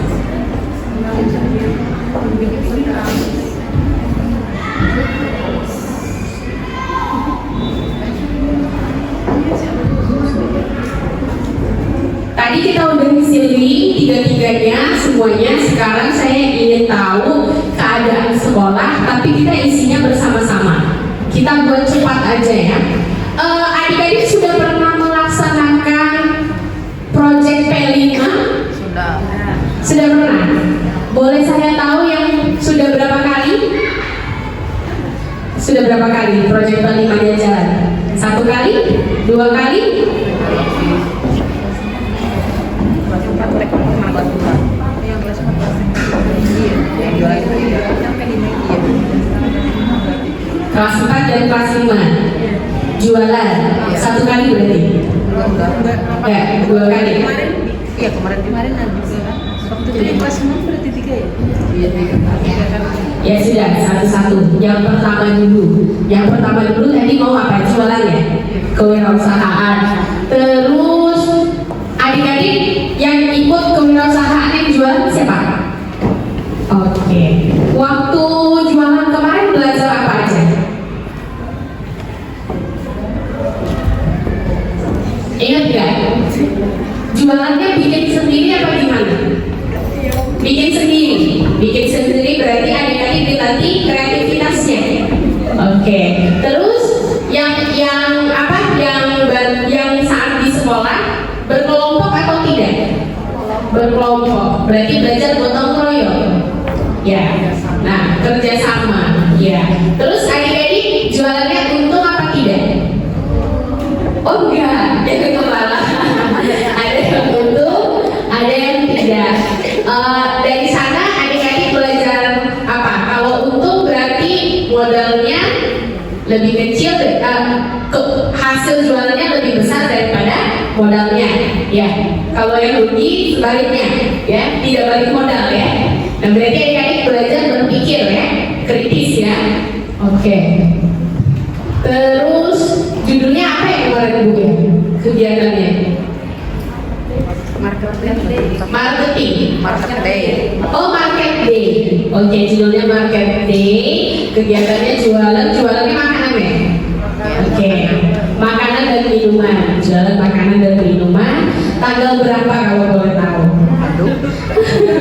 Tadi kita udah ngisi link tiga-tiganya semuanya. Sekarang saya ingin tahu keadaan sekolah, tapi kita isinya bersama-sama. Kita buat cepat aja ya. Adik-adik sudah pernah melaksanakan project P5? Sudah pernah? Boleh saya tahu yang sudah berapa kali? Sudah berapa kali project P5-nya jalan? 1 kali? 2 kali? Kelas 4 dan kelas 5 jualan 1 kali berarti? Enggak, 2 kali. Kemarin ada waktu itu kelas 6 berarti 3 ya? Iya, 3 Ya sudah, satu-satu. Yang pertama dulu tadi mau apa? Jualan ya? Kewirausahaan. Terus adik-adik yang ikut kewirausahaan yang jualan siapa? Oke. Waktu jualan kemarin belajar apa aja? Ingat gak? Jualannya bikin sendiri apa gimana? Bikin sendiri berarti adik-adik dilatih kreativitasnya. Oke. Terus yang saat di sekolah berkelompok atau tidak? Berkelompok. Berarti belajar gotong royong. Ya. Nah, kerjasama. Ya. Terus adik-adik jualannya untung apa tidak? Oh enggak, yang kepala. Ada yang untung, ada yang tidak. Dari sana adik-adik belajar apa? Kalau untung berarti modalnya lebih kecil, hasil jualannya lebih besar daripada modalnya. Ya. Kalau yang rugi sebaliknya, ya, tidak balik modal ya. Nah, berarti adik-adik belajar Oke. Terus judulnya apa ya kemarin Bu ya? Kegiatannya? Marketing. Oh, market day. Oke, judulnya market day. Kegiatannya jualannya makanan ya? Oke. Makanan dan minuman. Jualan makanan dan minuman. Tanggal berapa kalau boleh tahu?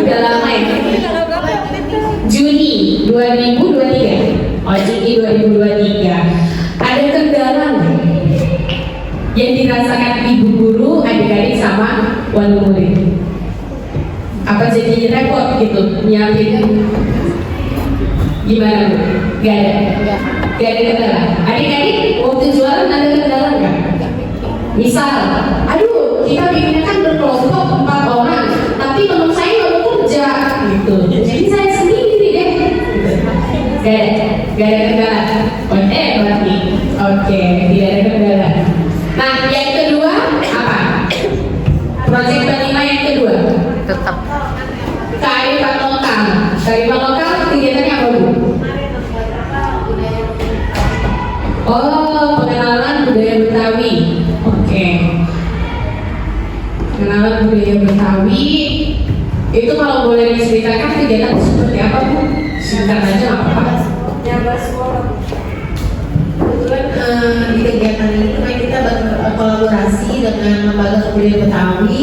Udah lama ya? Juni 2023. Oh, Juni 2023. Ada kendala nggak yang dirasakan ibu guru, adik-adik sama wali murid? Apa jadi repot gitu nyiapin? Gimana Bu? Gak ada? Gak ada kendala? Adik-adik waktu jualan ada kendala nggak? Misal, aduh kita bikinnya kan berkelompok 4 orang, tapi teman saya nggak mau kerja gitu, jadi saya sendiri deh. Gak ada kendala. Berarti oke, tidak ada kendala. Nah, yang kedua apa? Proyek kelima yang kedua Tetap. kearifan lokal. Kearifan lokal kegiatannya apa Bu? Oh, pengenalan budaya Betawi. Oke. Pengenalan budaya Betawi. Itu kalau boleh diceritakan kegiatan seperti apa Bu? Singkat aja nggak apa-apa. Kebetulan di kegiatan ini kita berkolaborasi dengan lembaga kebudayaan Betawi.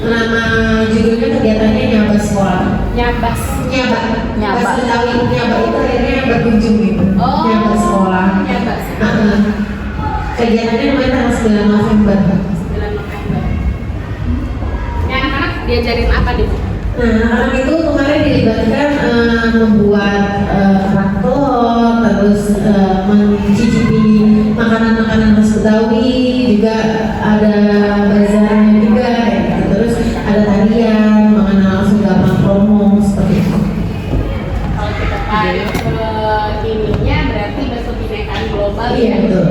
Nama judulnya kegiatannya Nyaba Sekolah. Nyabas. Nyaba. Nyaba. Bahasa Betawi Nyaba itu akhirnya berkunjung gitu. Oh. Nyaba Sekolah. Nyabas. Kegiatannya namanya tanggal 9 November. 9 November. Ini anak-anak diajarin apa nih Bu? Nah, anak itu kemarin dilibatkan membuat kerak telur, terus mencicipi makanan-makanan khas Betawi, juga ada bazarnya juga, ya. Terus ada tarian, mengenal langsung gampang promo seperti itu. Kalau kita pakai ininya berarti berkebinekaan global. Iya, betul.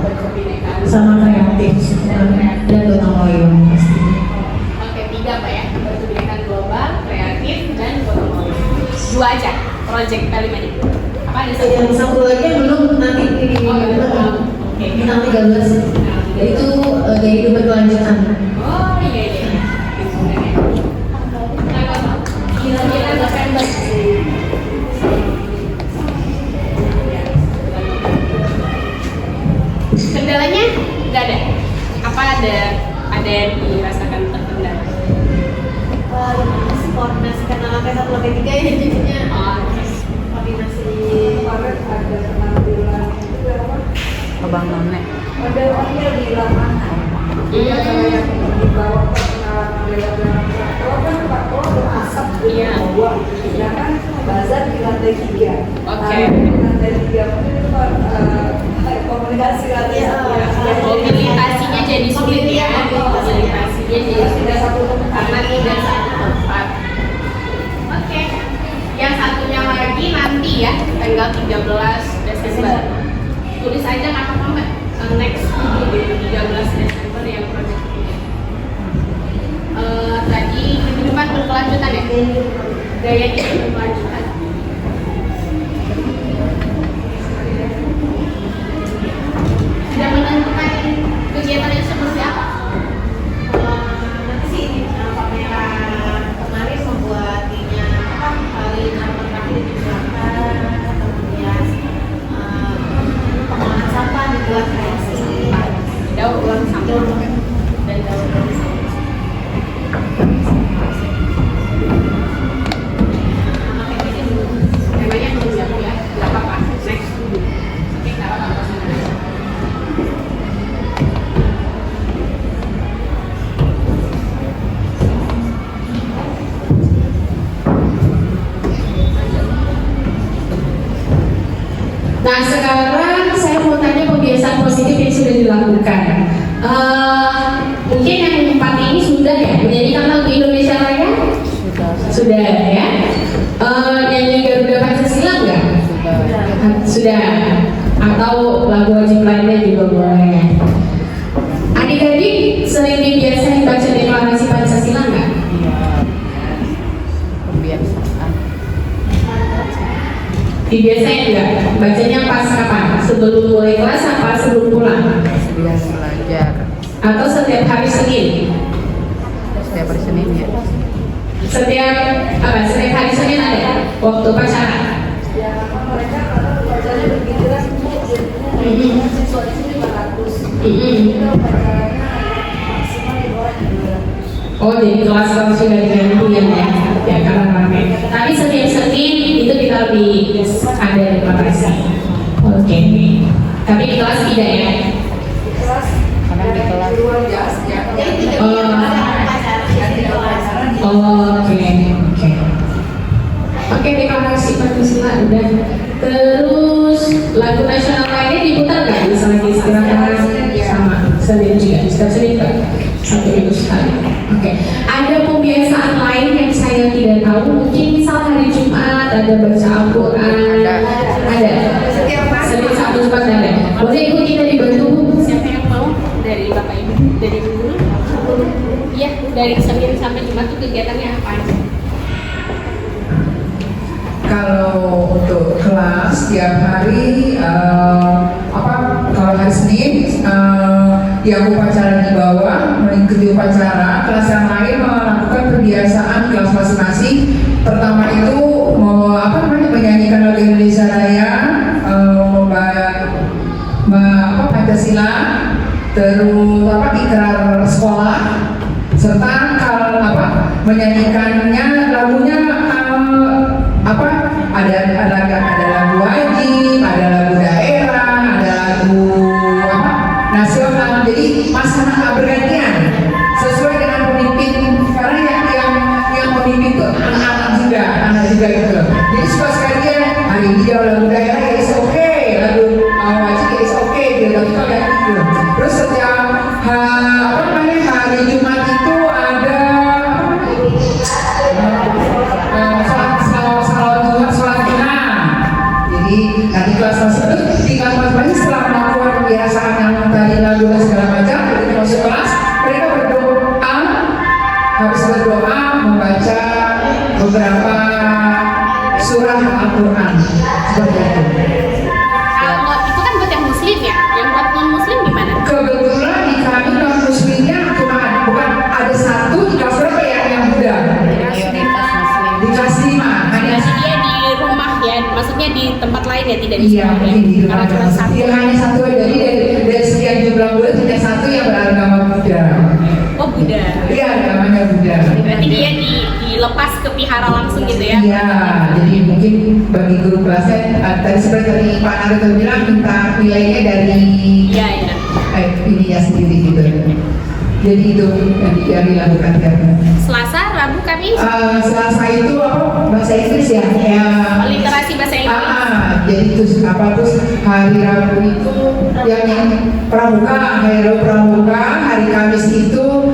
Berkebinekaan Sama kreatif dan gotong royong pasti. Oke, 3 Pak ya. Berkebinekaan global, kreatif, dan gotong royong. 2 aja proyek kalimatnya. Apa ada satu? Yang satu lagi yang belum nanti di Oke. bintang 13 yaitu gaya hidup berkelanjutan. Oh iya iya. Kira-kira November. Kendalanya nggak ada. Apa ada yang dirasakan terkendala? Koordinasi karena lantai 1 lantai 3 ya jadinya koordinasi Kemarin ada penampilan juga apa? Abang None. Ada orangnya di lapangan. Iya, kalau yang di bawah perkenalan model-model traktor kan traktor berasap di Iya. bawah. Sedangkan bazar di lantai 3. Oke. Di lantai 3 itu komunikasi lantai Mobilitasinya jadi sulit ya. Mobilitasinya jadi tidak satu tempat. karena tidak satu tempat. Oke. Yang satunya lagi nanti ya tanggal 13 Desember. Tulis aja nggak apa-apa Mbak. Next 13 Desember yang project ini. Tadi kehidupan berkelanjutan ya. Gaya hidup berkelanjutan. Sudah menentukan kegiatan yang seperti apa? nanti sih ini pameran kemarin membuat hari harapan terakhir di Jakarta, kemudian pengolahan sampah dibuat kreasi Daur ulang sampah dan daur ulang sampah. Temanya belum siap ya, nggak apa-apa. Next dulu. Oke, nggak apa-apa. Nah sekarang saya mau tanya kebiasaan positif yang sudah dilakukan. Mungkin yang 4 ini sudah ya menyanyikan lagu Indonesia Raya? Sudah ya. Nyanyi Garuda Pancasila enggak? Sudah. Atau lagu wajib lainnya juga boleh. Adik-adik sering dibiasain baca deklarasi Pancasila enggak? Kebiasaan. Dibiasain nggak? Bacanya pas kapan? Sebelum mulai kelas apa sebelum pulang? Biasa belajar Atau setiap hari Senin? setiap hari Senin ya. Setiap hari Senin ada waktu upacara. Oh, jadi kelas sudah diganti ya karena ramai. Tapi setiap Senin itu kita lebih ada deklarasi. Oke. Tapi di kelas tidak ya? Kadang di kelas Oke, deklarasi Pancasila udah. Terus lagu nasional lainnya diputar nggak? Misalnya di istirahat sama Senin juga, setiap Senin nggak? 1 minggu sekali. Oke. Ada pembiasaan lain yang saya tidak tahu. Mungkin misal hari Jumat ada baca Al-Quran. Ada. Senin, Sabtu, Jumat ada. Boleh ikut kita dibantu? Siapa yang mau dari Bapak Ibu? Dari Ibu dulu? Iya, dari Senin sampai Jumat tuh kegiatannya apa aja? Kalau untuk kelas tiap hari kalau hari Senin yang upacara di bawah mengikuti upacara, kelas yang lain melakukan kebiasaan kelas masing-masing. Pertama itu menyanyikan lagu Indonesia Raya, Pancasila, terus ikrar sekolah, serta menyanyikannya lagunya ada lagu wajib, ada lagu daerah, ada lagu nasional. Jadi masa bergantian sesuai dengan pemimpin, karena yang pemimpin itu anak juga gitu loh. Jadi suka sekalian hari ini dia lagu daerah ya is oke, lagu wajib ya is oke gitu. Tapi kalau yang gitu. Terus setiap hari Jumat itu ada nanti kelas tersebut di kelas masing-masing setelah melakukan kebiasaan yang tadi lagu dan segala macam, ketika masuk kelas mereka berdoa, habis berdoa membaca beberapa surah Al-Quran seperti itu. Kalau itu kan buat yang Muslim ya, yang buat non Muslim gimana? Kebetulan di kami non Muslimnya cuma ada satu di kelas berapa ya yang Buddha? Di kelas 5. Berarti dia di rumah ya, maksudnya di tempat lain ya, tidak di Iya, sekolah ya? mungkin di rumah. Karena cuma satu. Iya, hanya satu aja. Jadi dari sekian jumlah Buddha hanya satu yang beragama Buddha. Oh, Buddha. Iya, namanya Buddha. Berarti dia dilepas ke vihara langsung gitu ya? Iya, jadi mungkin bagi guru kelasnya tadi seperti Pak Naruto bilang minta nilainya dari Iya, iya. ininya sendiri gitu. Jadi itu yang dilakukan tiap hari. Selasa, Rabu, Kamis? Selasa itu bahasa Inggris ya? Literasi bahasa Inggris. Jadi terus hari Rabu itu yang pramuka, hari Kamis itu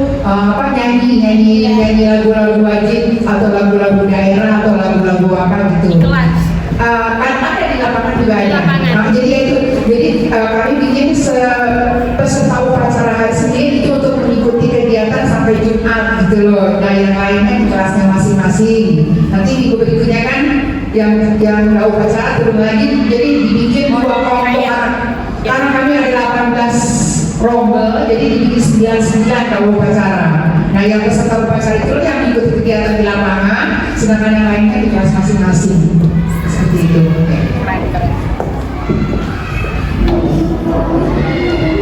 nyanyi lagu-lagu wajib atau lagu-lagu daerah atau lagu-lagu apa gitu. Di kelas. Ada di lapangan juga Di ada. lapangan. Jadi kami bikin peserta upacara hari Senin itu untuk mengikuti kegiatan sampai Jumat gitu loh. Nah yang lainnya di kelasnya masing-masing. Nanti minggu berikutnya kan yang nggak upacara turun lagi, jadi dibikin 2 kelompok anak. Karena kami ada 18 rombel, jadi dibikin 9 kalau upacara. Nah yang peserta upacara itu yang mengikuti kegiatan di lapangan, sedangkan yang lainnya di kelas masing-masing. Seperti itu.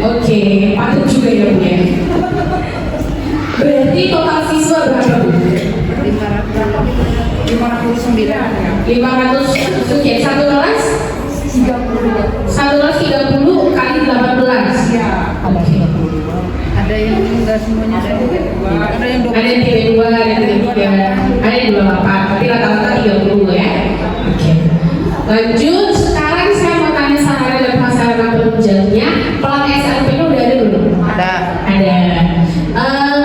Oke, patut juga ya Bu ya. Berarti total siswa berapa Bu? 509. 500, oke, satu kelas? 30 kali 18. Iya. Oke. Ada yang enggak semuanya ada yang 20. Ada yang 32, ada yang 33, ada yang 28, tapi rata-rata 30 ya. Oke. Lanjut, sekarang saya mau tanya Sarah dan Pak Sarah penunjangnya. Pelang SLP-nya udah ada belum? Ada. Ada.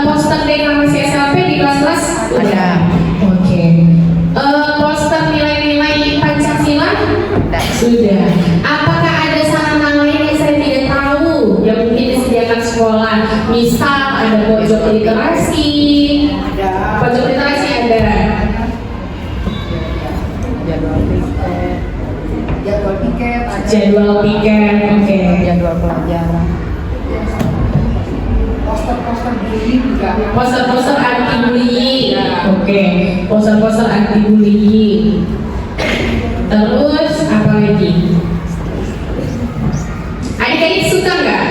Poster deklarasi SLP di kelas-kelas? Ada. Oke. Poster nilai-nilai Pancasila? Ada. Sudah. Apakah ada sarana lain yang saya tidak tahu yang mungkin disediakan sekolah? Misal ada pojok literasi. Ada. Pojok literasi ada. Jadwal riset. jadwal piket, ada Jadwal piket, oke. jadwal pelajaran. Poster-poster bullying juga. Poster-poster anti bullying, oke. Poster-poster anti bullying. Terus apa lagi? Adik-adik suka nggak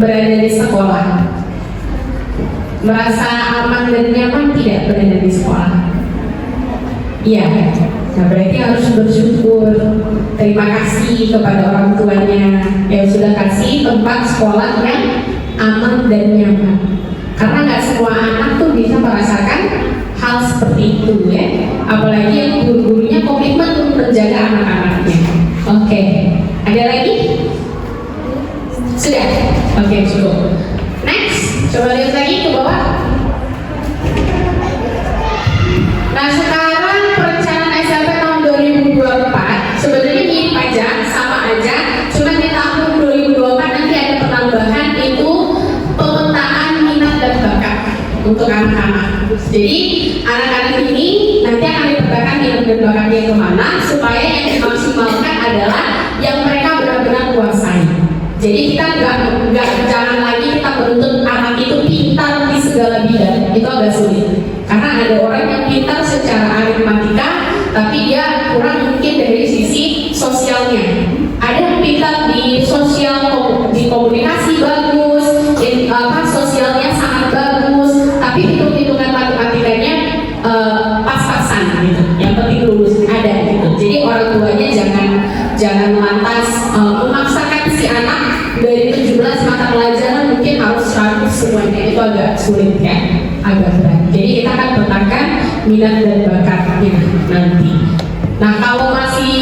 berada di sekolah? Merasa aman dan nyaman tidak berada di sekolah? Iya. Nah, berarti harus bersyukur, terima kasih kepada orang tuanya yang sudah kasih tempat sekolah yang aman dan nyaman. Karena nggak semua anak tuh bisa merasakan hal seperti itu ya. Apalagi yang guru-gurunya komitmen untuk menjaga anak-anaknya. Oke, ada lagi? Sudah? Oke, cukup. Next, coba lihat lagi ke bawah. Nah, sekarang perencanaan SMP tahun 2024 sebenarnya mirip aja, sama aja. Cuma di tahun 2024 nanti ada penambahan, itu pemetaan minat dan bakat untuk anak-anak. Jadi anak-anak ini nanti akan dipetakan minat dan bakatnya kemana, supaya yang dimaksimalkan adalah yang mereka benar-benar kuasai. Jadi kita nggak jangan lagi kita menuntut anak itu pintar di segala bidang, itu agak sulit. Karena ada orang yang pintar secara aritmatika, tapi dia kurang mungkin dari sisi sosialnya. Ada yang pintar di sosial, di komunikasi bagus, sosialnya sangat bagus, tapi hitung-hitungan matematikanya pas-pasan gitu. Yang penting lulus ada gitu. Jadi orang tuanya jangan lantas memaksakan si anak dari 17 mata pelajaran mungkin harus 100 semuanya, itu agak sulit ya, agak berat. Jadi kita akan petakan minat dan bakatnya nanti. Nah, kalau masih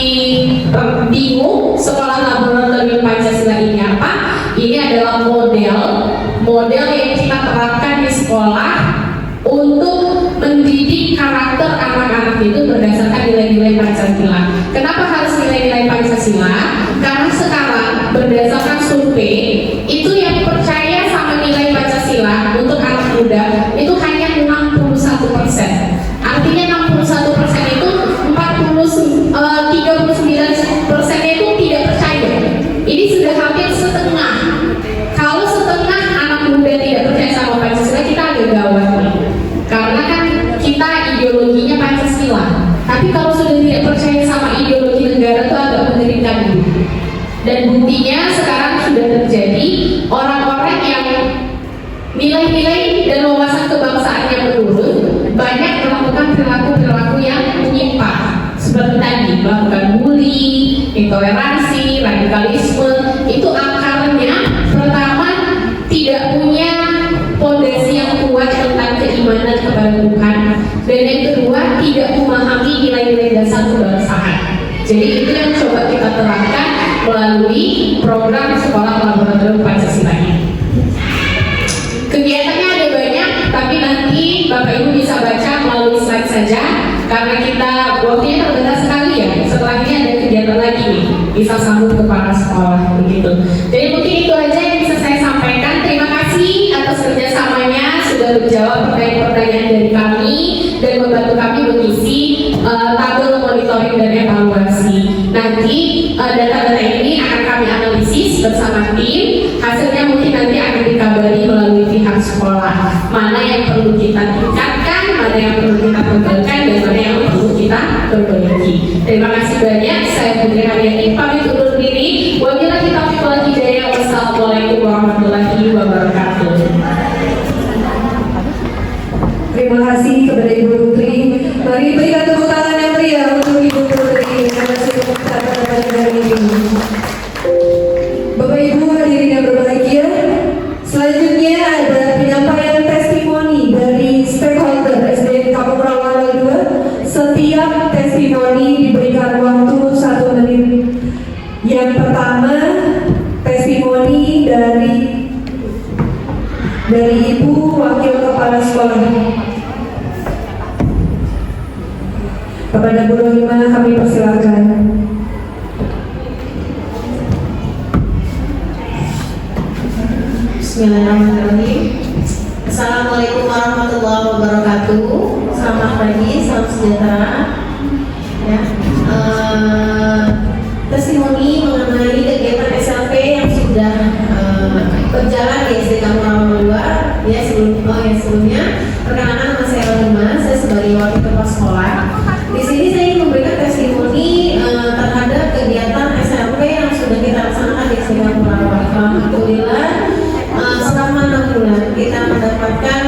bingung sekolah laboratorium Pancasila ini apa? Ini adalah model yang kita terapkan di sekolah untuk mendidik karakter anak-anak itu berdasarkan nilai-nilai Pancasila. Kenapa harus nilai-nilai Pancasila? Karena sekarang berdasarkan survei itu yang percaya sama nilai Pancasila untuk anak muda itu hanya 61%. Artinya 61% itu 39% itu tidak percaya. Ini sudah hampir setengah. Kalau setengah anak muda tidak percaya sama Pancasila, kita agak gawat nih. Karena kan kita ideologinya Pancasila. Tapi kalau sudah tidak percaya sama ideologi negara itu agak mengerikan. Dan buktinya sekarang sudah terjadi orang-orang yang nilai-nilai dan wawasan kebangsaannya menurun, banyak melakukan perilaku-perilaku yang menyimpang, seperti tadi melakukan bully, intoleransi, radikalisme. Itu akarnya pertama tidak punya fondasi yang kuat tentang keimanan kepada Tuhan, dan yang kedua tidak memahami nilai-nilai dasar kebangsaan. Jadi itu yang coba kita terapkan melalui program sekolah laboratorium Pancasila ini. Kegiatannya ada banyak, tapi nanti Bapak Ibu bisa baca melalui slide saja, karena kita waktunya terbatas sekali ya. Setelah ini ada kegiatan lagi nih, bisa sambung ke para sekolah begitu. Jadi mungkin itu aja yang bisa saya sampaikan. Terima kasih atas kerjasamanya, sudah menjawab pertanyaan-pertanyaan dari kami dan membantu kami mengisi tabel monitoring dan evaluasi. Nanti data-data ini akan kami analisis bersama tim. Hasilnya mungkin nanti akan dikabari melalui pihak sekolah. Mana yang perlu kita tingkatkan, mana yang perlu kita kembangkan, dan mana yang perlu kita perbaiki. Terima kasih banyak. Saya Putri Haryani pamit undur diri. Wabillahi taufiq wal hidayah. Wassalamualaikum warahmatullahi wabarakatuh. Terima kasih kepada Ibu Putri. Mari berikan tepuk tangan yang meriah untuk Ibu Putri karena sudah mempercayakan pada hari ini. Bapak Ibu hadirin yang berbahagia, selanjutnya ada penyampaian testimoni dari stakeholder SDN Kampung Rawa 2. Setiap testimoni diberikan waktu 1 menit. Yang pertama, testimoni dari Ibu Wakil Kepala Sekolah. Kepada Bu Rohimah kami persilakan. Bismillahirrahmanirrahim. Assalamualaikum warahmatullahi wabarakatuh. Selamat pagi, salam sejahtera. Ya, testimoni berjalan di SD Kampung Rawa 2 ya sebelumnya perkenalkan nama saya Luma, saya sebagai wakil kepala sekolah. Di sini saya ingin memberikan testimoni terhadap kegiatan SMP yang sudah kita laksanakan di SD Kampung Rawa. Alhamdulillah selama 6 bulan kita mendapatkan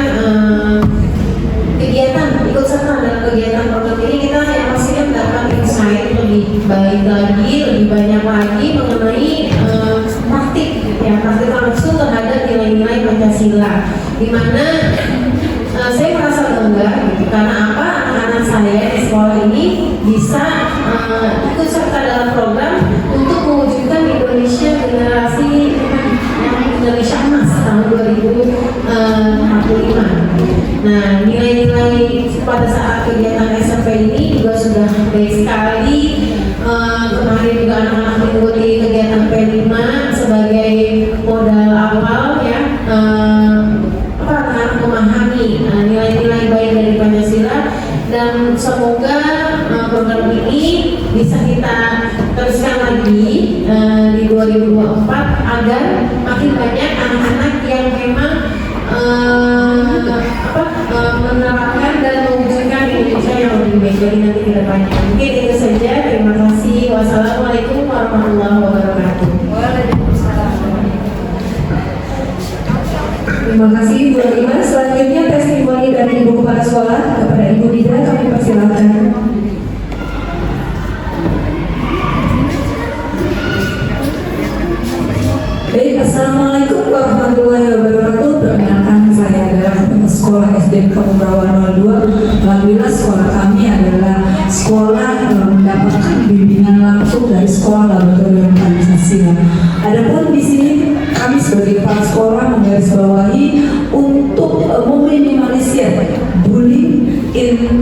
kegiatan ikut serta dalam kegiatan program ini. Kita yang pastinya mendapat insight lebih baik lagi, lebih banyak lagi mengenai praktik langsung terhadap nilai-nilai Pancasila, di mana saya merasa bangga gitu, karena apa, anak-anak saya di sekolah ini bisa ikut serta dalam program untuk mewujudkan Indonesia generasi Indonesia emas tahun 2045. Nah, nilai-nilai pada saat kegiatan SMP ini juga sudah baik sekali. Kemarin juga anak-anak mengikuti kegiatan P5 sebagai modal awal ya, anak-anak memahami nilai-nilai baik dari Pancasila, dan semoga program ini bisa kita teruskan lagi di 2024 agar makin banyak anak-anak yang memang menerapkan dan mewujudkan Indonesia yang lebih baik dari nanti ke depannya. Mungkin itu saja. Terima kasih. Wassalamualaikum warahmatullahi wabarakatuh. Terima kasih Bu Rima. Selanjutnya testimoni dari Ibu Kepala Sekolah kepada Ibu Dida, kami persilakan. Baik, Assalamualaikum warahmatullahi wabarakatuh. Perkenalkan, saya adalah Kepala Sekolah SD Kampung Rawa 02. Alhamdulillah sekolah kami adalah sekolah yang mendapatkan bimbingan langsung dari Sekolah Laboratorium Pancasila. Adapun di sini kami sebagai kepala sekolah menggarisbawahi untuk meminimalisir bullying,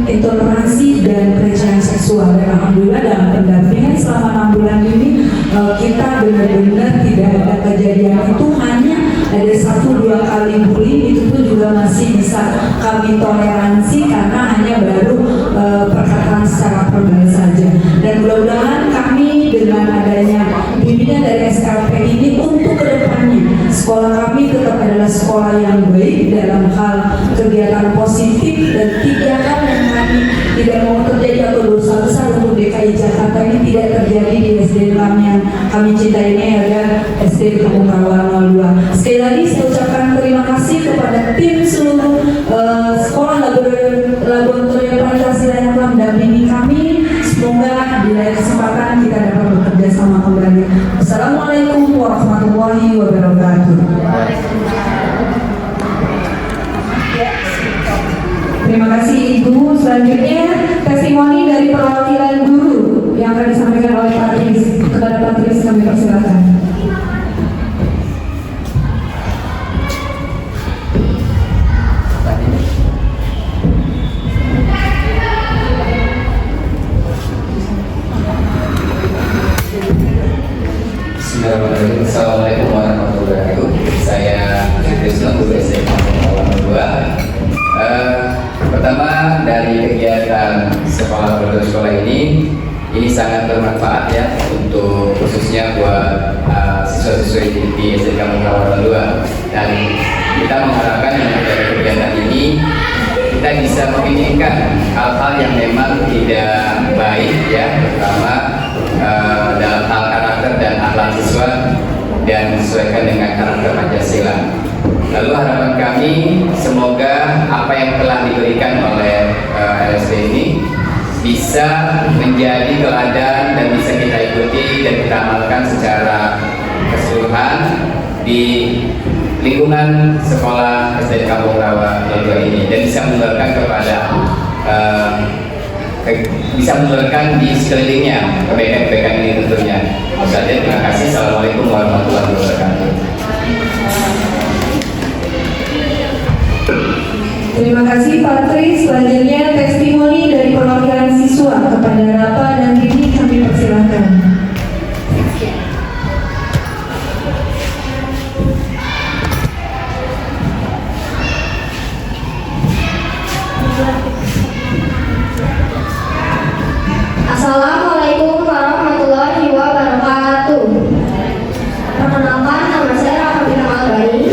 intoleransi dan pelecehan seksual. Dan alhamdulillah dalam pendampingan selama 6 bulan ini kita benar-benar tidak ada kejadian itu, hanya ada 1-2 kali bullying, itu pun juga masih bisa kami toleransi karena hanya baru perkataan secara verbal saja. Dan mudah-mudahan kami dengan adanya bimbingan dari SLP ini untuk kedepannya sekolah kami tetap adalah sekolah yang baik dalam hal kegiatan positif, dan 3 hal yang kami tidak mau terjadi atau dosa besar untuk DKI Jakarta ini tidak terjadi di SD kami yang kami cintai ini, adalah SD Kampung Rawa 02. Sekali lagi saya ucapkan terima kasih kepada tim seluruh sekolah Laboratorium Pancasila yang telah mendampingi kami. Semoga di lain kesempatan kita dapat bekerja sama kembali. Assalamualaikum warahmatullahi wabarakatuh. Terima kasih Ibu. Selanjutnya testimoni dari perwakilan guru yang akan disampaikan oleh Pak Tris. Kepada Pak Tris kami persilakan. Bismillahirrahmanirrahim. Assalamualaikum warahmatullahi wabarakatuh. Saya Krisna, guru SD Kampung Rawa 02. Pertama, dari kegiatan sekolah ini sangat bermanfaat ya, untuk khususnya buat siswa-siswa di SD Kampung Rawa 02. Dan kita mengharapkan dari kegiatan ini kita bisa meminimalkan hal-hal yang memang tidak baik ya, terutama dalam hal karakter dan akhlak siswa, dan disesuaikan dengan karakter Pancasila. Lalu harapan kami semoga apa yang telah diberikan oleh LSD ini bisa menjadi teladan dan bisa kita ikuti dan kita amalkan secara keseluruhan di lingkungan sekolah SD Kampung Rawa 02 ini, dan bisa menularkan kepada bisa menularkan di sekelilingnya kebaikan-kebaikan ini tentunya. Ustadz, terima kasih. Assalamualaikum warahmatullahi wabarakatuh. Terima kasih Pak Tris. Selanjutnya testimoni dari perwakilan siswa kepada Rapa dan Dini, kami persilakan. Assalamualaikum warahmatullahi wabarakatuh. Perkenalkan, nama saya Rapa Bina Malbani.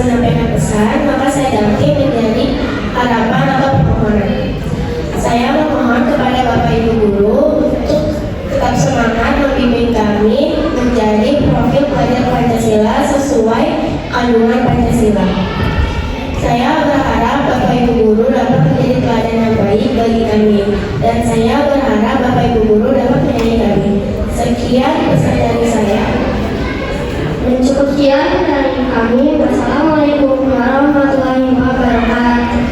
menyampaikan pesan, maka saya dapat menjadi harapan atau permohonan. Saya memohon kepada Bapak Ibu Guru untuk tetap semangat membimbing kami menjadi profil pelajar Pancasila sesuai kandungan Pancasila. Saya berharap Bapak Ibu Guru dapat menjadi teladan yang baik bagi kami, dan saya berharap Bapak Ibu Guru dapat menyayangi kami. Sekian pesan dari saya. Cukup sekian dari kami. Wassalamualaikum warahmatullahi wabarakatuh.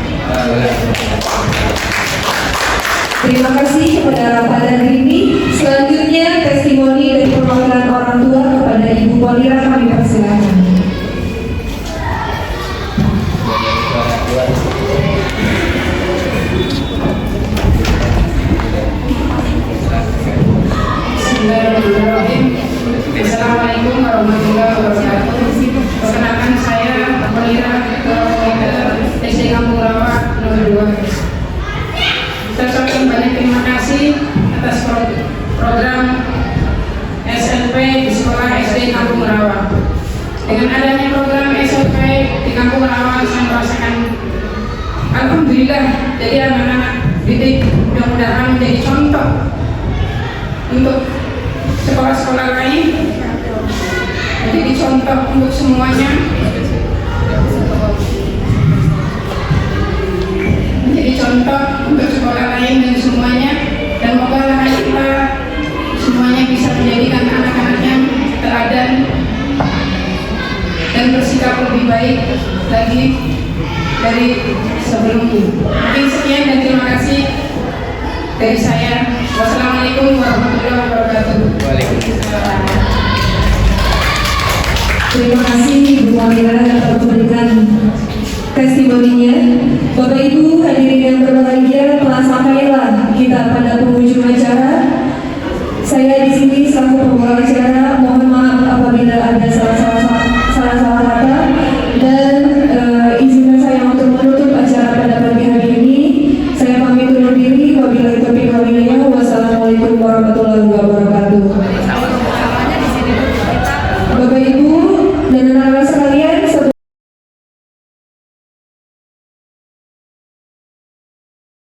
Terima kasih kepada Pak Dadrini. Selanjutnya testimoni dari perwakilan orang tua kepada Ibu Polira, kami persilakan. Bismillahirrahmanirrahim. Assalamualaikum warahmatullahi wabarakatuh. Perkenalkan saya Polira, SD Kampung Rawa nomor 2. Saya ucapkan banyak terima kasih atas program SMP di sekolah SD Kampung Rawa. Dengan adanya program SMP di Kampung Rawa, saya merasakan alhamdulillah, jadi anak-anak didik mudah-mudahan menjadi contoh untuk sekolah-sekolah lain, menjadi contoh untuk semuanya, menjadi contoh untuk sekolah lain dan semuanya, dan moga kita semuanya bisa menjadikan anak-anak yang teladan dan bersikap lebih baik lagi dari sebelumnya. Mungkin sekian dan terima kasih dari saya. Wassalamualaikum warahmatullahi wabarakatuh. Waalaikumsalam. Terima kasih Ibu Polira.